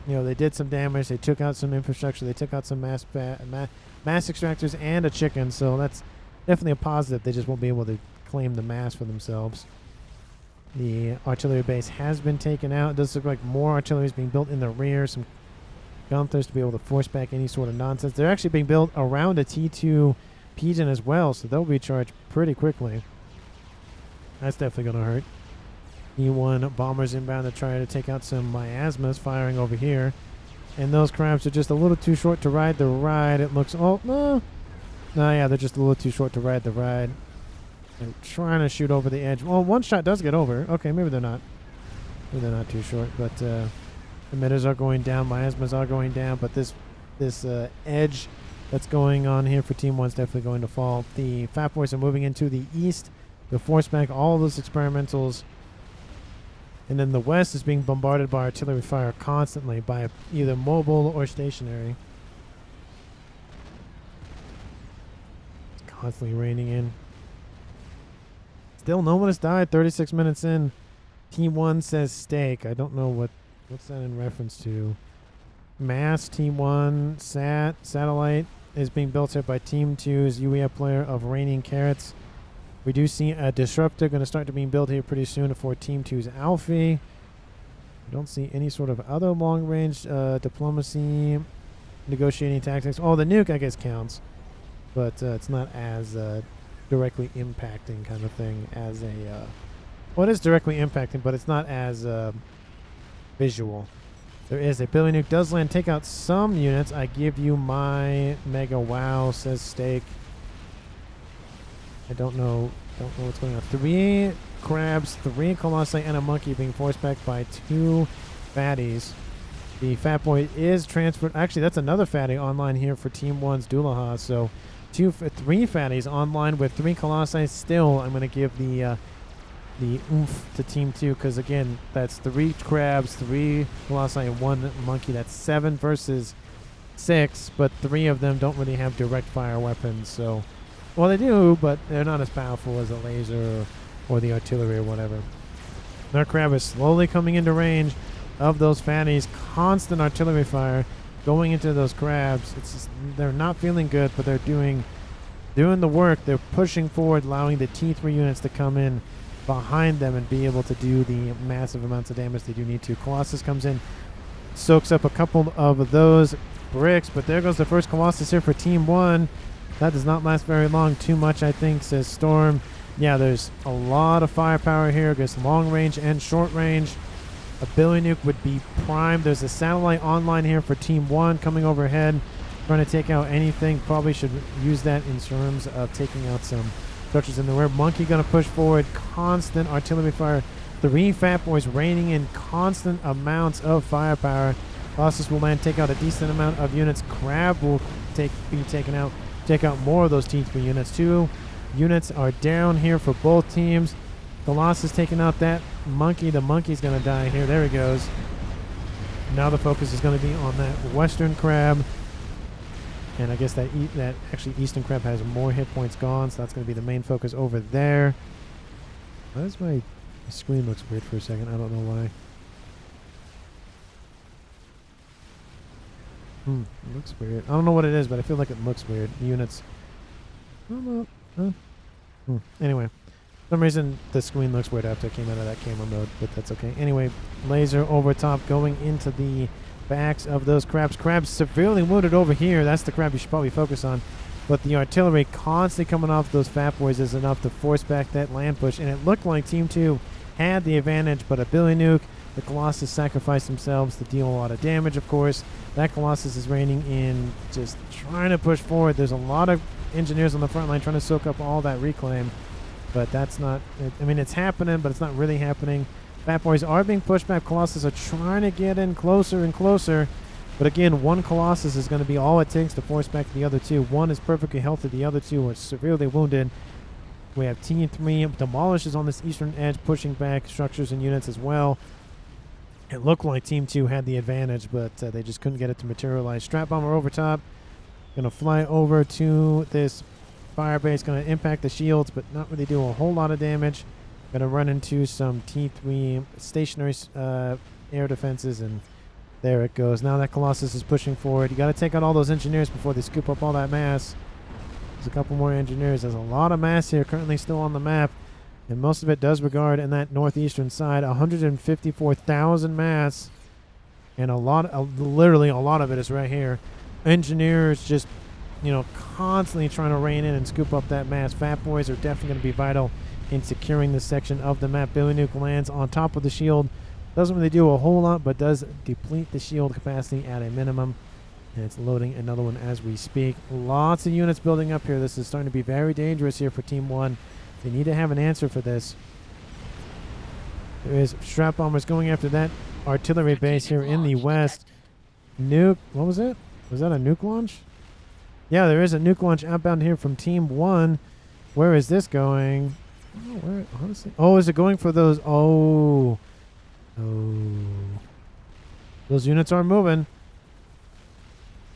they did some damage. They took out some infrastructure. They took out some mass extractors and a chicken, so that's definitely a positive. They just won't be able to claim the mass for themselves. The artillery base has been taken out. It does look like more artillery is being built in the rear. Some Gunthers to be able to force back any sort of nonsense. They're actually being built around a T2 Pigeon as well, so they'll be charged pretty quickly. That's definitely going to hurt. E1 bombers inbound to try to take out some miasmas firing over here. And those crabs are just a little too short to ride the ride. It looks... Oh, no. No, yeah, they're just a little too short to ride the ride. They're trying to shoot over the edge. Well, one shot does get over. Okay, maybe they're not. Maybe they're not too short, but... emitters are going down, miasmas are going down, but this edge that's going on here for Team 1 is definitely going to fall. The Fat Boys are moving into the east to force back all of those experimentals. And then the west is being bombarded by artillery fire constantly by either mobile or stationary. It's constantly raining in. Still no one has died 36 minutes in. Team 1 says steak. I don't know what's that in reference to. Mass, Team 1, satellite is being built up by Team 2's UEF player of Raining Carrots. We do see a disruptor going to start to be built here pretty soon for Team 2's Alfie. I don't see any sort of other long-range diplomacy, negotiating tactics. Oh, the nuke, I guess, counts. But it's not as directly impacting kind of thing as a... well, it is directly impacting, but it's not as visual. There is a Billy Nuke does land. Take out some units. I give you my mega wow, says Steak. I don't know what's going on. 3 crabs, 3 colossi, and a monkey being forced back by 2 fatties. The Fat Boy is transferred. Actually, that's another fatty online here for Team 1's Doulaha. So 3 fatties online with 3 colossi. Still, I'm going to give the oomph to Team 2 because, again, that's 3 crabs, 3 colossi, and 1 monkey. That's 7 versus 6, but 3 of them don't really have direct fire weapons. So... well, they do, but they're not as powerful as a laser or the artillery or whatever. Their crab is slowly coming into range of those fatties. Constant artillery fire going into those crabs. It's just, they're not feeling good, but they're doing the work. They're pushing forward, allowing the T3 units to come in behind them and be able to do the massive amounts of damage they do need to. Colossus comes in, soaks up a couple of those bricks, but there goes the first Colossus here for Team 1. That does not last very long. Too much, I think, says Storm. Yeah, there's a lot of firepower here. There's long range and short range. A Billy Nuke would be primed. There's a satellite online here for Team 1 coming overhead, trying to take out anything. Probably should use that in terms of taking out some structures in the rear. Monkey going to push forward. Constant artillery fire. 3 Fat Boys raining in constant amounts of firepower. Colossus will land, take out a decent amount of units. Crab will be taken out. Take out more of those T3 units. 2 units are down here for both teams. Colossus taking out that monkey. The monkey's going to die here. There he goes. Now the focus is going to be on that Western crab. And I guess that actually Eastern Crab has more hit points gone, so that's going to be the main focus over there. Why does my screen looks weird for a second? I don't know why. It looks weird. I don't know what it is, but I feel like it looks weird. The units. I don't know. Anyway, for some reason the screen looks weird after I came out of that camera mode, but that's okay. Anyway, laser over top going into the backs of those crabs. Crabs severely wounded over here. That's the crab you should probably focus on. But the artillery constantly coming off those fat boys is enough to force back that land push. And it looked like Team 2 had the advantage, but a Billy Nuke, the Colossus sacrificed themselves to deal a lot of damage, of course. That Colossus is raining in, just trying to push forward. There's a lot of engineers on the front line trying to soak up all that reclaim. But that's not, I mean, it's happening, but it's not really happening. Fat boys are being pushed back. Colossus are trying to get in closer and closer. But again, one Colossus is going to be all it takes to force back the other two. One is perfectly healthy. The other two are severely wounded. We have Team 3 demolishes on this eastern edge, pushing back structures and units as well. It looked like Team 2 had the advantage, but they just couldn't get it to materialize. Strap bomber over top. Going to fly over to this fire base. Going to impact the shields, but not really do a whole lot of damage. Going to run into some T3 stationary air defenses, and there it goes. Now that Colossus is pushing forward. You got to take out all those engineers before they scoop up all that mass. There's a couple more engineers. There's a lot of mass here currently still on the map, and most of it does regard in that northeastern side. 154,000 mass, and literally a lot of it is right here. Engineers just, constantly trying to rein in and scoop up that mass. Fat boys are definitely going to be vital in securing this section of the map. Billy Nuke lands on top of the shield. Doesn't really do a whole lot, but does deplete the shield capacity at a minimum. And it's loading another one as we speak. Lots of units building up here. This is starting to be very dangerous here for Team 1. They need to have an answer for this. There is strap bombers going after that artillery base here in the west. Nuke, what was it? Was that a nuke launch? Yeah, there is a nuke launch outbound here from Team 1. Where is this going? Oh, where, honestly. Oh, is it going for those? Oh. Those units are moving.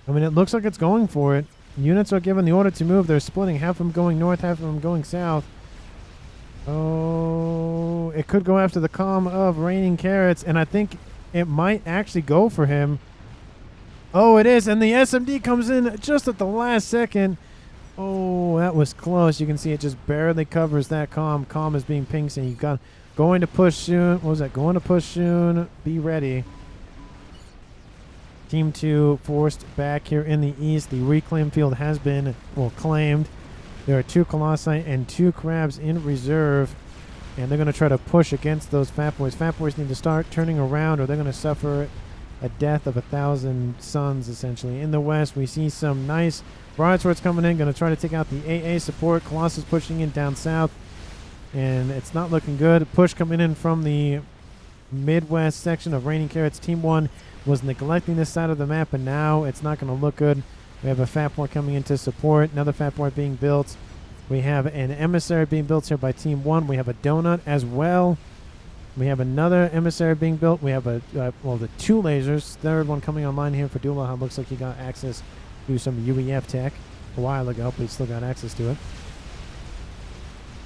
I mean, it looks like it's going for it. Units are given the order to move. They're splitting. Half of them going north, half of them going south. Oh, it could go after the comm of Raining Carrots, and I think it might actually go for him. Oh, it is, and the SMD comes in just at the last second. Oh, that was close. You can see it just barely covers that comm. Comm is being pinged, saying you've got going to push soon. What was that? Going to push soon. Be ready. Team 2 forced back here in the east. The reclaim field has been, claimed. There are 2 Colossi and 2 Crabs in reserve, and they're going to try to push against those Fat Boys. Fat Boys need to start turning around, or they're going to suffer a death of 1,000 suns, essentially. In the west, we see some nice broadswords coming in, going to try to take out the AA support. Colossus pushing in down south, and it's not looking good. Push coming in from the midwest section of Raining Carrots. Team 1 was neglecting this side of the map, and now it's not going to look good. We have a Fat Boy coming in to support. Another Fat Boy being built. We have an Emissary being built here by Team 1. We have a Donut as well. We have another Emissary being built. We have the 2 lasers. Third one coming online here for Dulahan. Looks like he got access to some UEF tech a while ago, but he still got access to it.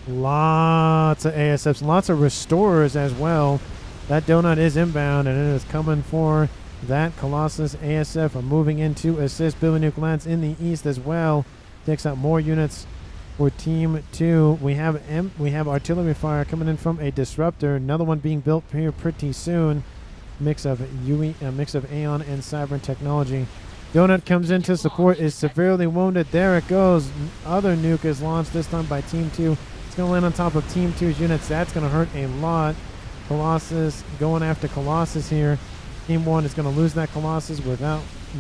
Lots of ASFs, lots of Restorers as well. That Donut is inbound, and it is coming for that Colossus. ASF are moving in to assist. Billy Nuke lands in the east as well. Takes out more units for Team 2. We have artillery fire coming in from a Disruptor. Another one being built here pretty soon. Mix of Aeon and Cyber technology. Donut comes in to support. Is severely wounded. There it goes. Other nuke is launched, this time by Team 2. It's going to land on top of Team 2's units. That's going to hurt a lot. Colossus going after Colossus here. Team 1 is going to lose that Colossus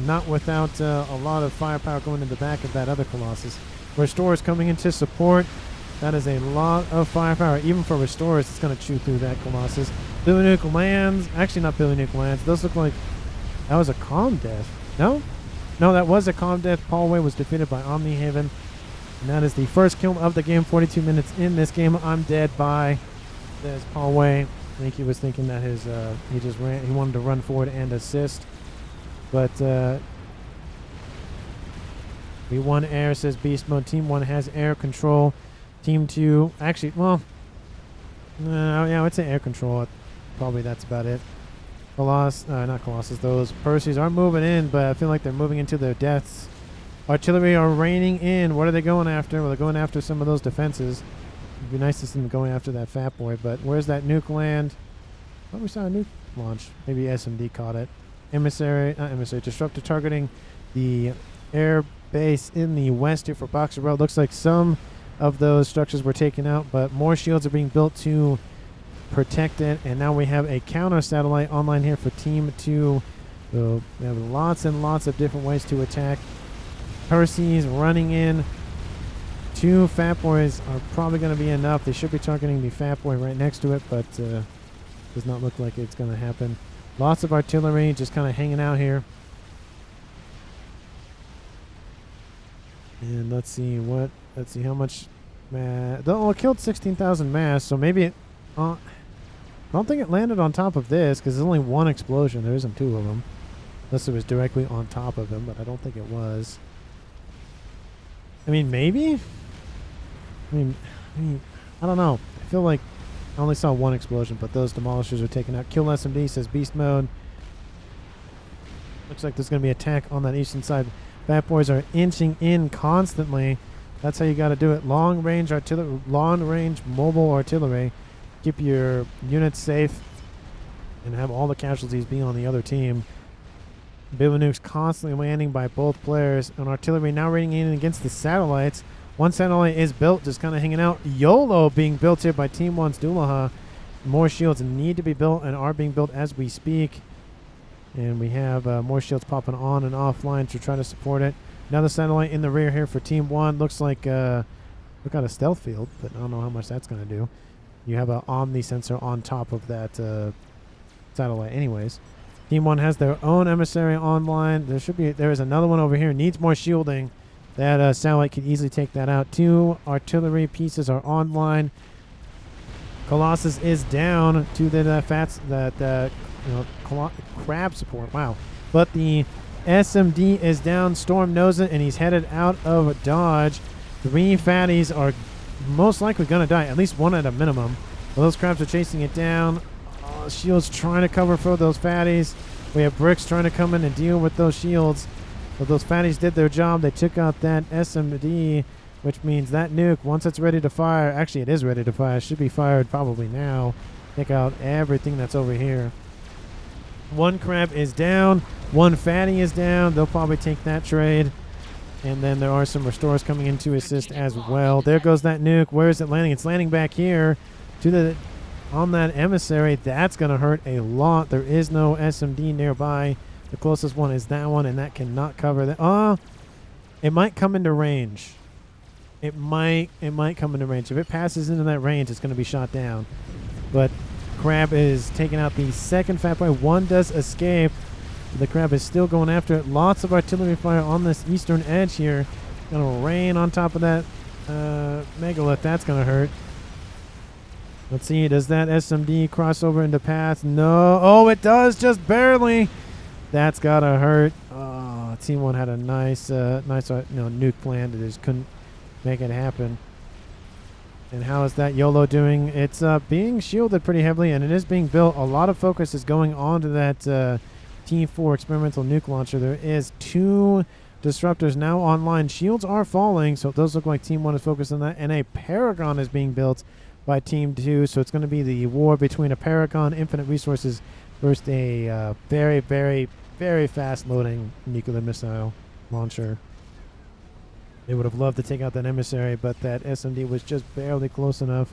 not without a lot of firepower going in the back of that other Colossus. Restorers coming in to support. That is a lot of firepower. Even for Restorers, it's going to chew through that Colossus. Billy Nuke lands. Actually, not Billy Nuke lands. Those look like that was a calm death. No? No, that was a calm death. Paulway was defeated by Omnihaven. And that is the first kill of the game. 42 minutes in this game. I'm dead by. There's Paulway. I think he was thinking that he wanted to run forward and assist. But V1 air, says beast mode. Team 1 has air control. Team 2, actually, well, yeah, I would say air control. Probably that's about it. Not Colossus, those Perseus are moving in, but I feel like they're moving into their deaths. Artillery are raining in. What are they going after? Well, they're going after some of those defenses. It'd be nice to see them going after that fat boy, but where's that nuke land? Oh, we saw a nuke launch. Maybe SMD caught it. Emissary, not emissary, disruptor targeting the air base in the west here for Boxer Road. Looks like some of those structures were taken out, but more shields are being built to protect it. And now we have a counter satellite online here for Team 2. So we have lots and lots of different ways to attack. Perseus running in. 2 Fat Boys are probably going to be enough. They should be targeting the Fat Boy right next to it, but does not look like it's going to happen. Lots of artillery just kind of hanging out here. And let's see how much mass. Oh, it killed 16,000 mass, so maybe it. I don't think it landed on top of this because there's only one explosion. There isn't 2 of them. Unless it was directly on top of him, but I don't think it was. I mean, maybe? I mean, I don't know. I feel like I only saw 1 explosion, but those demolishers are taken out. Kill SMD, says beast mode. Looks like there's going to be attack on that eastern side. Fat Boys are inching in constantly. That's how you got to do it. Long range artillery, long range mobile artillery. Keep your units safe and have all the casualties be on the other team. Nukes constantly landing by both players. And artillery now raining in against the satellites. 1 satellite is built, just kind of hanging out. YOLO being built here by Team 1's Doulaha. More shields need to be built and are being built as we speak. And we have more shields popping on and offline to try to support it. Another satellite in the rear here for Team 1. Looks like we got a stealth field, but I don't know how much that's going to do. You have an Omni sensor on top of that satellite anyways. Team 1 has their own emissary online. There is another one over here. Needs more shielding. That satellite could easily take that out. 2 artillery pieces are online. Colossus is down to the crab support. Wow. But the SMD is down. Storm knows it, and he's headed out of dodge. 3 fatties are most likely going to die. At least 1 at a minimum. Well, those crabs are chasing it down. Shields trying to cover for those fatties. We have bricks trying to come in and deal with those shields. But those fatties did their job. They took out that SMD, which means that nuke, once it's ready to fire, actually it is ready to fire, should be fired probably now. Take out everything that's over here. 1 crab is down. 1 fatty is down. They'll probably take that trade. And then there are some restores coming in to assist as well. There goes that nuke. Where is it landing? It's landing back here on that emissary. That's going to hurt a lot. There is no SMD nearby. The closest one is that one, and that cannot cover that. It might come into range. It might come into range. If it passes into that range, it's going to be shot down. But Crab is taking out the 2nd Fat Boy. 1 does escape. The Crab is still going after it. Lots of artillery fire on this eastern edge here. Going to rain on top of that megalith. That's going to hurt. Let's see. Does that SMD cross over into path? No. Oh, it does. Just barely. That's got to hurt. Oh, Team 1 had a nice nuke plan. They just couldn't make it happen. And how is that YOLO doing? It's being shielded pretty heavily, and it is being built. A lot of focus is going on to that T4 experimental nuke launcher. There is 2 disruptors now online. Shields are falling, so it does look like Team 1 is focused on that. And a Paragon is being built by Team 2, so it's going to be the war between a Paragon, infinite resources, versus a very, very, very fast-loading nuclear missile launcher. They would have loved to take out that emissary, but that SMD was just barely close enough.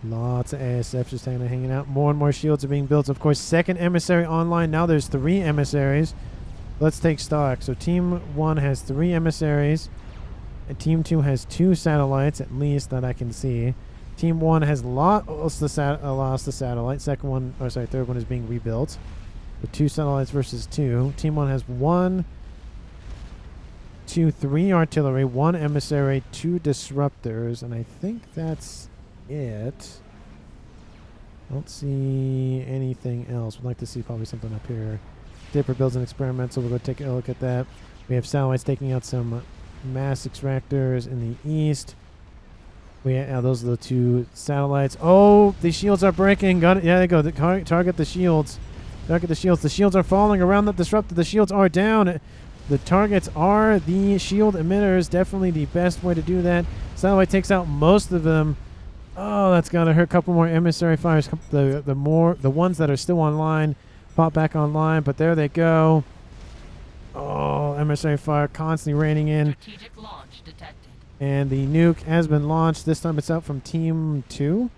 Lots of ASFs just hanging out. More and more shields are being built. Of course, 2nd emissary online. Now there's 3 emissaries. Let's take stock. So Team 1 has 3 emissaries. And Team 2 has 2 satellites, at least, that I can see. Team 1 has lost the satellite. Third one is being rebuilt. The 2 satellites versus 2. Team 1 has 3 artillery, 1 emissary, 2 disruptors, and I think that's it. I don't see anything else. We'd like to see probably something up here. Dipper builds an experimental. We'll go take a look at that. We have satellites taking out some mass extractors in the east. Those are the 2 satellites. Oh, the shields are breaking. Got it. Yeah, they go. Target the shields. Target the shields. The shields are falling around the disruptor. The shields are down. The targets are the shield emitters. Definitely the best way to do that. Satellite takes out most of them. Oh, that's gonna hurt. A couple more emissary fires. The ones that are still online pop back online, but there they go. Oh, emissary fire constantly raining in. Strategic launch detected. And the nuke has been launched. This time it's out from Team 2.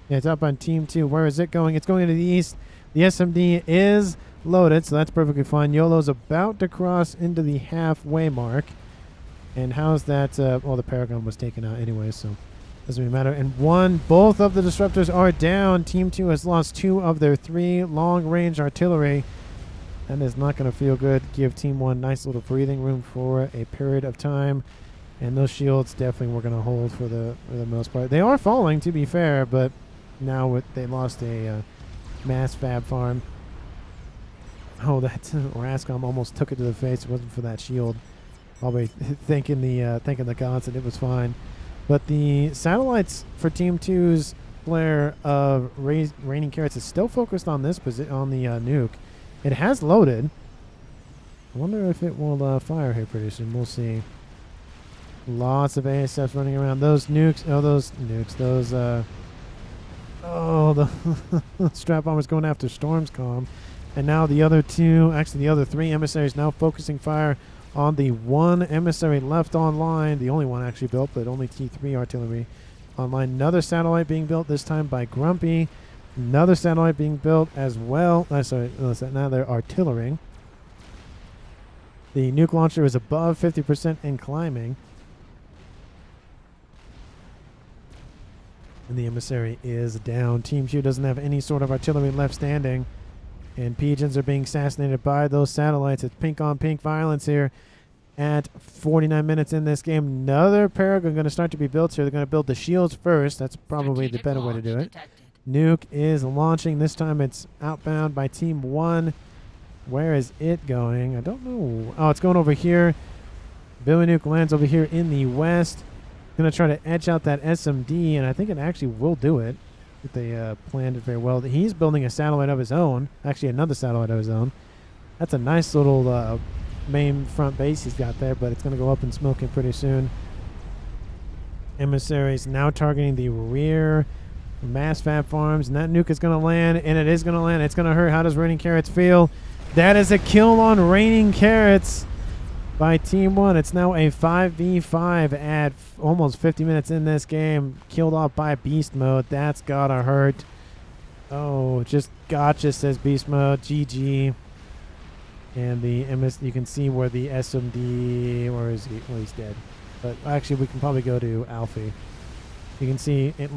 Yeah, it's up on Team 2. Where is it going? It's going into the east. The SMD is loaded, so that's perfectly fine. YOLO's about to cross into the halfway mark. And how's that? Well, the Paragon was taken out anyway, so doesn't really matter. And both of the disruptors are down. Team 2 has lost 2 of their 3 long-range artillery. That is not going to feel good. Give Team 1 nice little breathing room for a period of time. And those shields definitely were going to hold for the most part. They are falling, to be fair, but now they lost a mass fab farm. Oh, that Rascom almost took it to the face. It wasn't for that shield. Probably thinking the gods that it was fine. But the satellites for Team 2's flare of raining carrots is still focused on this on the nuke. It has loaded. I wonder if it will fire here pretty soon. We'll see. Lots of ASFs running around. Those nukes. Oh, those nukes. Those. Oh, the strap bombers going after Stormscom. And now the other 2, actually the other 3 emissaries now focusing fire on the 1 emissary left online. The only one actually built, but only T3 artillery online. Another satellite being built, this time by Grumpy. Another satellite being built as well. Sorry, now they're artillery. The nuke launcher is above 50% and climbing. And the emissary is down. Team 2 doesn't have any sort of artillery left standing. And pigeons are being assassinated by those satellites. It's pink on pink violence here at 49 minutes in this game. Another Paragon going to start to be built here. They're going to build the shields first. That's probably the better way to do it. Nuke is launching. This time it's outbound by Team 1. Where is it going? I don't know. Oh, it's going over here. Billy Nuke lands over here in the west. Going to try to edge out that SMD, and I think it actually will do it. If they planned it very well. He's building a satellite of his own. Actually, another satellite of his own. That's a nice little main front base he's got there, but it's going to go up in smoke pretty soon. Emissaries now targeting the rear mass fab farms, and that nuke is going to land, and it is going to land. It's going to hurt. How does Raining Carrots feel? That is a kill on Raining Carrots by Team 1. It's now a 5v5 at almost 50 minutes in this game. Killed off by Beast Mode. That's gotta hurt. Oh, just gotcha, says Beast Mode. GG. And the MS, you can see where the SMD, where is he? Well, he's dead. But actually, we can probably go to Alfie. You can see it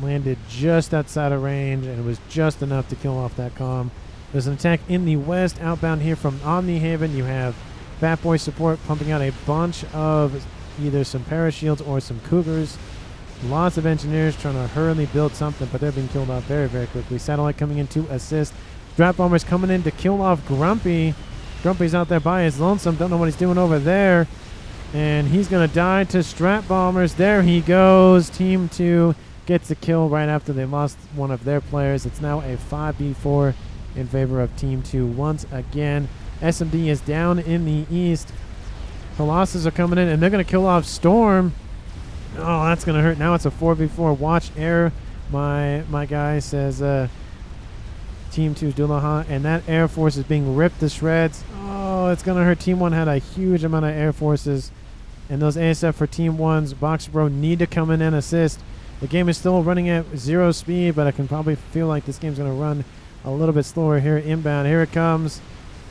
landed just outside of range, and it was just enough to kill off that comm. There's an attack in the west, outbound here from Omni Haven. You have Fat Boy support pumping out a bunch of either some parashields or some cougars. Lots of engineers trying to hurriedly build something, but they're being killed off very, very quickly. Satellite coming in to assist. Strap bombers coming in to kill off Grumpy. Grumpy's out there by his lonesome. Don't know what he's doing over there. And he's going to die to strap bombers. There he goes. Team 2 gets a kill right after they lost one of their players. It's now a 5v4 in favor of Team 2 once again. SMD is down in the east. Colossus are coming in, and they're going to kill off Storm. Oh, that's going to hurt. Now it's a 4v4. Watch air. My guy says Team 2 Dulaha, and that Air Force is being ripped to shreds. Oh, it's going to hurt. Team 1 had a huge amount of Air Forces, and those ASF for Team 1's Box Bro need to come in and assist. The game is still running at 0 speed, but I can probably feel like this game's going to run a little bit slower here inbound. Here it comes.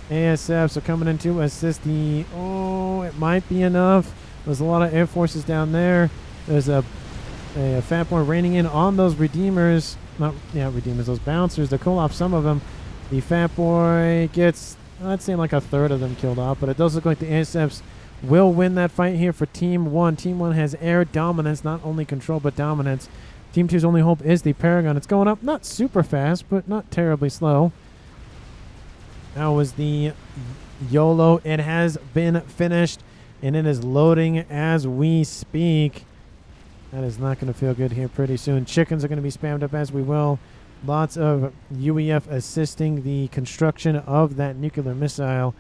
ASFs are coming in to assist the... Oh, it might be enough. There's a lot of Air Forces down there. There's a Fat Boy raining in on those Redeemers. Not Redeemers, those Bouncers. They kill off some of them. The Fat Boy gets, I'd say like a third of them killed off, but it does look like the ASFs will win that fight here for Team 1. Team 1 has air dominance, not only control, but dominance. Team 2's only hope is the Paragon. It's going up, not super fast, but not terribly slow. That was the YOLO. It has been finished, and it is loading as we speak. That is not going to feel good here pretty soon. Chickens are going to be spammed up as we will. Lots of UEF assisting the construction of that nuclear missile.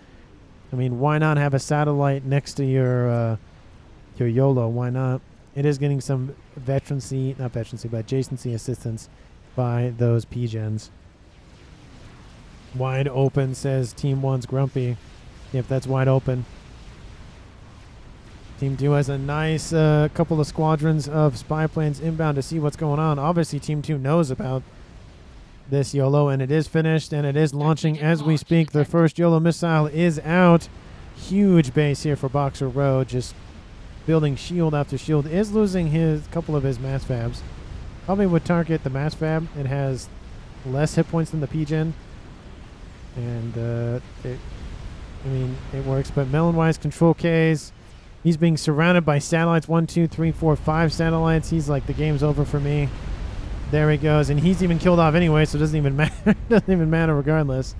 I mean, why not have a satellite next to your YOLO? Why not? It is getting some not veterancy, but adjacency assistance by those PGens. Wide open, says Team 1's Grumpy. Yep, that's wide open. Team 2 has a nice couple of squadrons of spy planes inbound to see what's going on. Obviously, Team 2 knows about this YOLO, and it is finished, and it is launching as we speak. The first YOLO missile is out. Huge base here for Boxer Road, just building shield after shield. Is losing his couple of his mass fabs. Probably would target the mass fab. It has less hit points than the PGen. And it works. But Melon-wise, control Ks. He's being surrounded by satellites. 1, 2, 3, 4, 5 satellites. He's like, the game's over for me. There he goes. And he's even killed off anyway, so it doesn't even matter. Doesn't even matter regardless.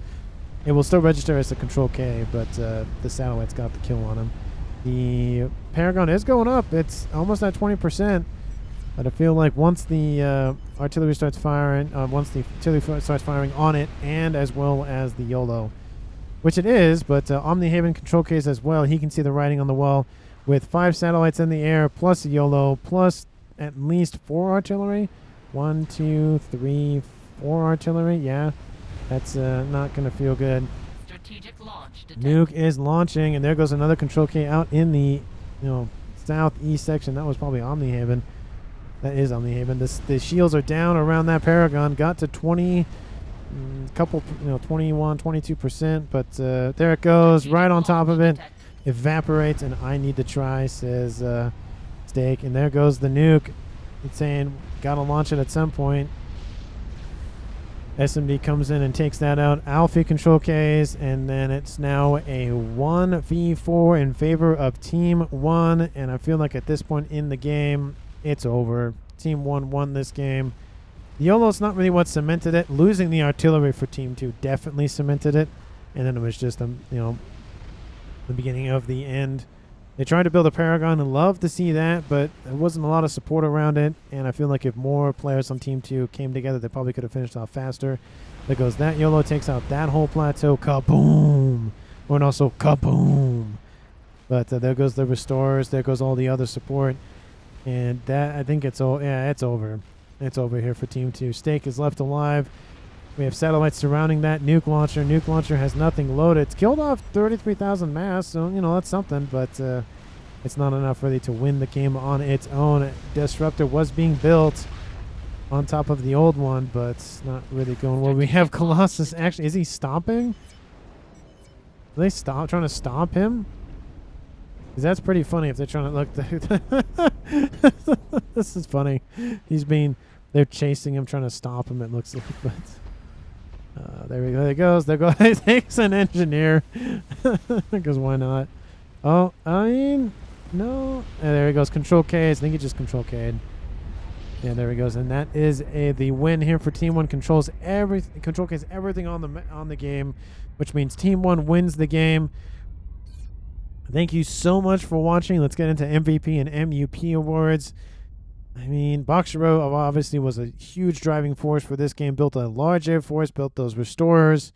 It will still register as a control K, but the satellite's got the kill on him. The Paragon is going up. It's almost at 20%. But I feel like once the artillery starts firing, on it, and as well as the YOLO, which it is, but Omnihaven control case as well. He can see the writing on the wall with 5 satellites in the air, plus a YOLO, plus at least 4 artillery. 1, 2, 3, 4 artillery. Yeah, that's not going to feel good. Strategic launch Nuke is launching, and there goes another control K out in the southeast section. That was probably Omnihaven. That is Omnihaven. The shields are down around that Paragon. Got to 21, 22%, but there it goes, right on top of it. Evaporates, and I need to try, says Steak. And there goes the nuke. It's saying, gotta launch it at some point. SMD comes in and takes that out. Alfie control Ks, and then it's now a 1v4 in favor of Team 1. And I feel like at this point in the game, it's over. Team 1 won this game. YOLO's not really what cemented it. Losing the artillery for Team 2 definitely cemented it. And then it was just, the beginning of the end. They tried to build a Paragon and love to see that, but there wasn't a lot of support around it. And I feel like if more players on Team 2 came together, they probably could have finished off faster. There goes that YOLO, takes out that whole plateau. Kaboom! And also kaboom! But there goes the restorers. There goes all the other support. And that, I think it's over. It's over. It's over here for Team 2. Steak is left alive. We have satellites surrounding that nuke launcher. Nuke launcher has nothing loaded. It's killed off 33,000 mass, so, that's something, but it's not enough really to win the game on its own. Disruptor was being built on top of the old one, but it's not really going well. We have Colossus. Actually, is he stomping? Are they trying to stomp him? Because that's pretty funny if they're trying to look. This is funny. They're chasing him, trying to stop him, it looks like. But there he goes. There goes. He takes an engineer. Because why not? Oh, I mean, no. And there he goes. Control K. I think he just control K'd. Yeah, there he goes. And that is the win here for Team 1. Control K's everything on the game, which means Team 1 wins the game. Thank you so much for watching. Let's get into MVP and MUP awards. I mean, Boxer Row obviously was a huge driving force for this game. Built a large air force, built those restorers,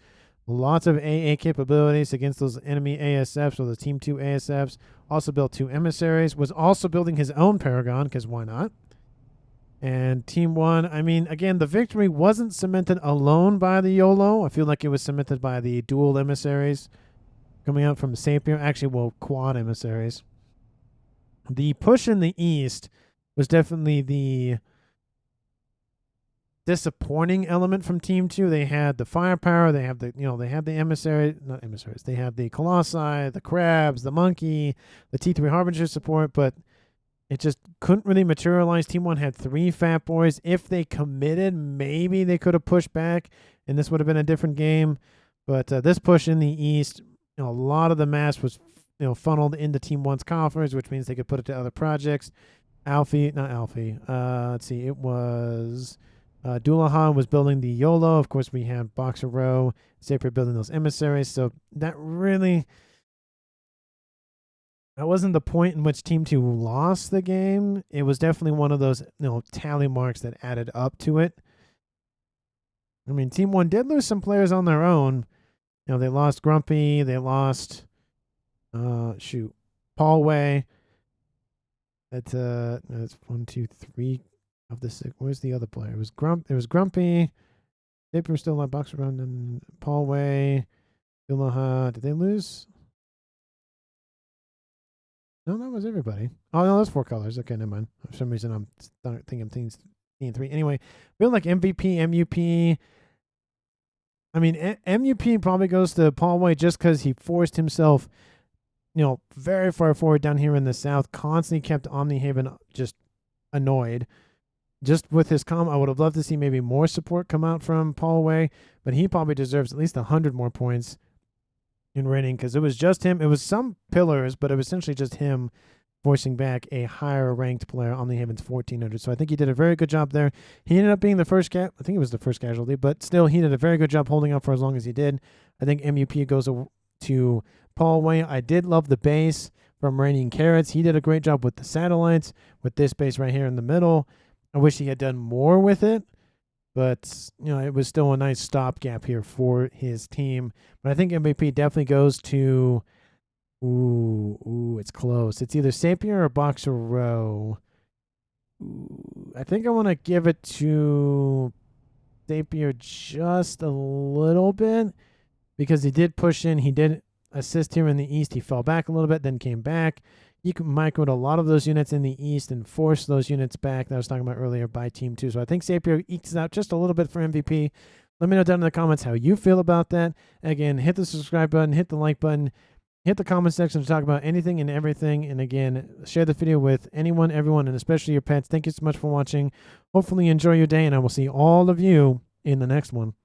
lots of AA capabilities against those enemy ASFs or the Team 2 ASFs. Also built 2 emissaries. Was also building his own Paragon, because why not? And Team 1, I mean, again, the victory wasn't cemented alone by the YOLO. I feel like it was cemented by the dual emissaries coming out from Sapir. Actually, quad emissaries. The push in the east was definitely the disappointing element from Team 2. They had the firepower. They have they had the not emissaries. They had the Colossi, the Crabs, the Monkey, the T3 Harbinger support, but it just couldn't really materialize. Team 1 had 3 Fat Boys. If they committed, maybe they could have pushed back, and this would have been a different game. But this push in the east, a lot of the mass was funneled into Team 1's coffers, which means they could put it to other projects. Let's see, it was Doulahan was building the YOLO. Of course, we had Boxer Row, Saper building those emissaries. So that wasn't the point in which Team 2 lost the game. It was definitely one of those tally marks that added up to it. I mean, Team 1 did lose some players on their own. They lost Grumpy. They lost, Paul Way. That's 1, 2, 3 of the 6. Where's the other player? It was Grumpy. Saper was still on Boxer Run, and Paul Way. Did they lose? No, that was everybody. Oh, no, that's 4 colors. Okay, never mind. For some reason, I'm thinking Team 3. Anyway, feel like MVP, MUP. I mean, MUP probably goes to Paul Way just because he forced himself, very far forward down here in the south, constantly kept Omnihaven just annoyed. Just with his comm, I would have loved to see maybe more support come out from Paul Way, but he probably deserves at least 100 more points in rating because it was just him. It was some pillars, but it was essentially just him forcing back a higher ranked player on the Haven's 1400. So I think he did a very good job there. He ended up being the first I think it was the first casualty, but still he did a very good job holding up for as long as he did. I think MUP goes to Paul Way. I did love the base from Raining Carrots. He did a great job with the satellites, with this base right here in the middle. I wish he had done more with it, but it was still a nice stopgap here for his team. But I think MVP definitely goes to it's close. It's either Sapier or Boxer Row. I think I want to give it to Sapier just a little bit because he did push in. He did assist here in the east. He fell back a little bit, then came back. You can microed a lot of those units in the east and force those units back that I was talking about earlier by Team 2. So I think Sapier ekes out just a little bit for MVP. Let me know down in the comments how you feel about that. Again, hit the subscribe button, hit the like button, hit the comment section to talk about anything and everything. And again, share the video with anyone, everyone, and especially your pets. Thank you so much for watching. Hopefully you enjoy your day, and I will see all of you in the next one.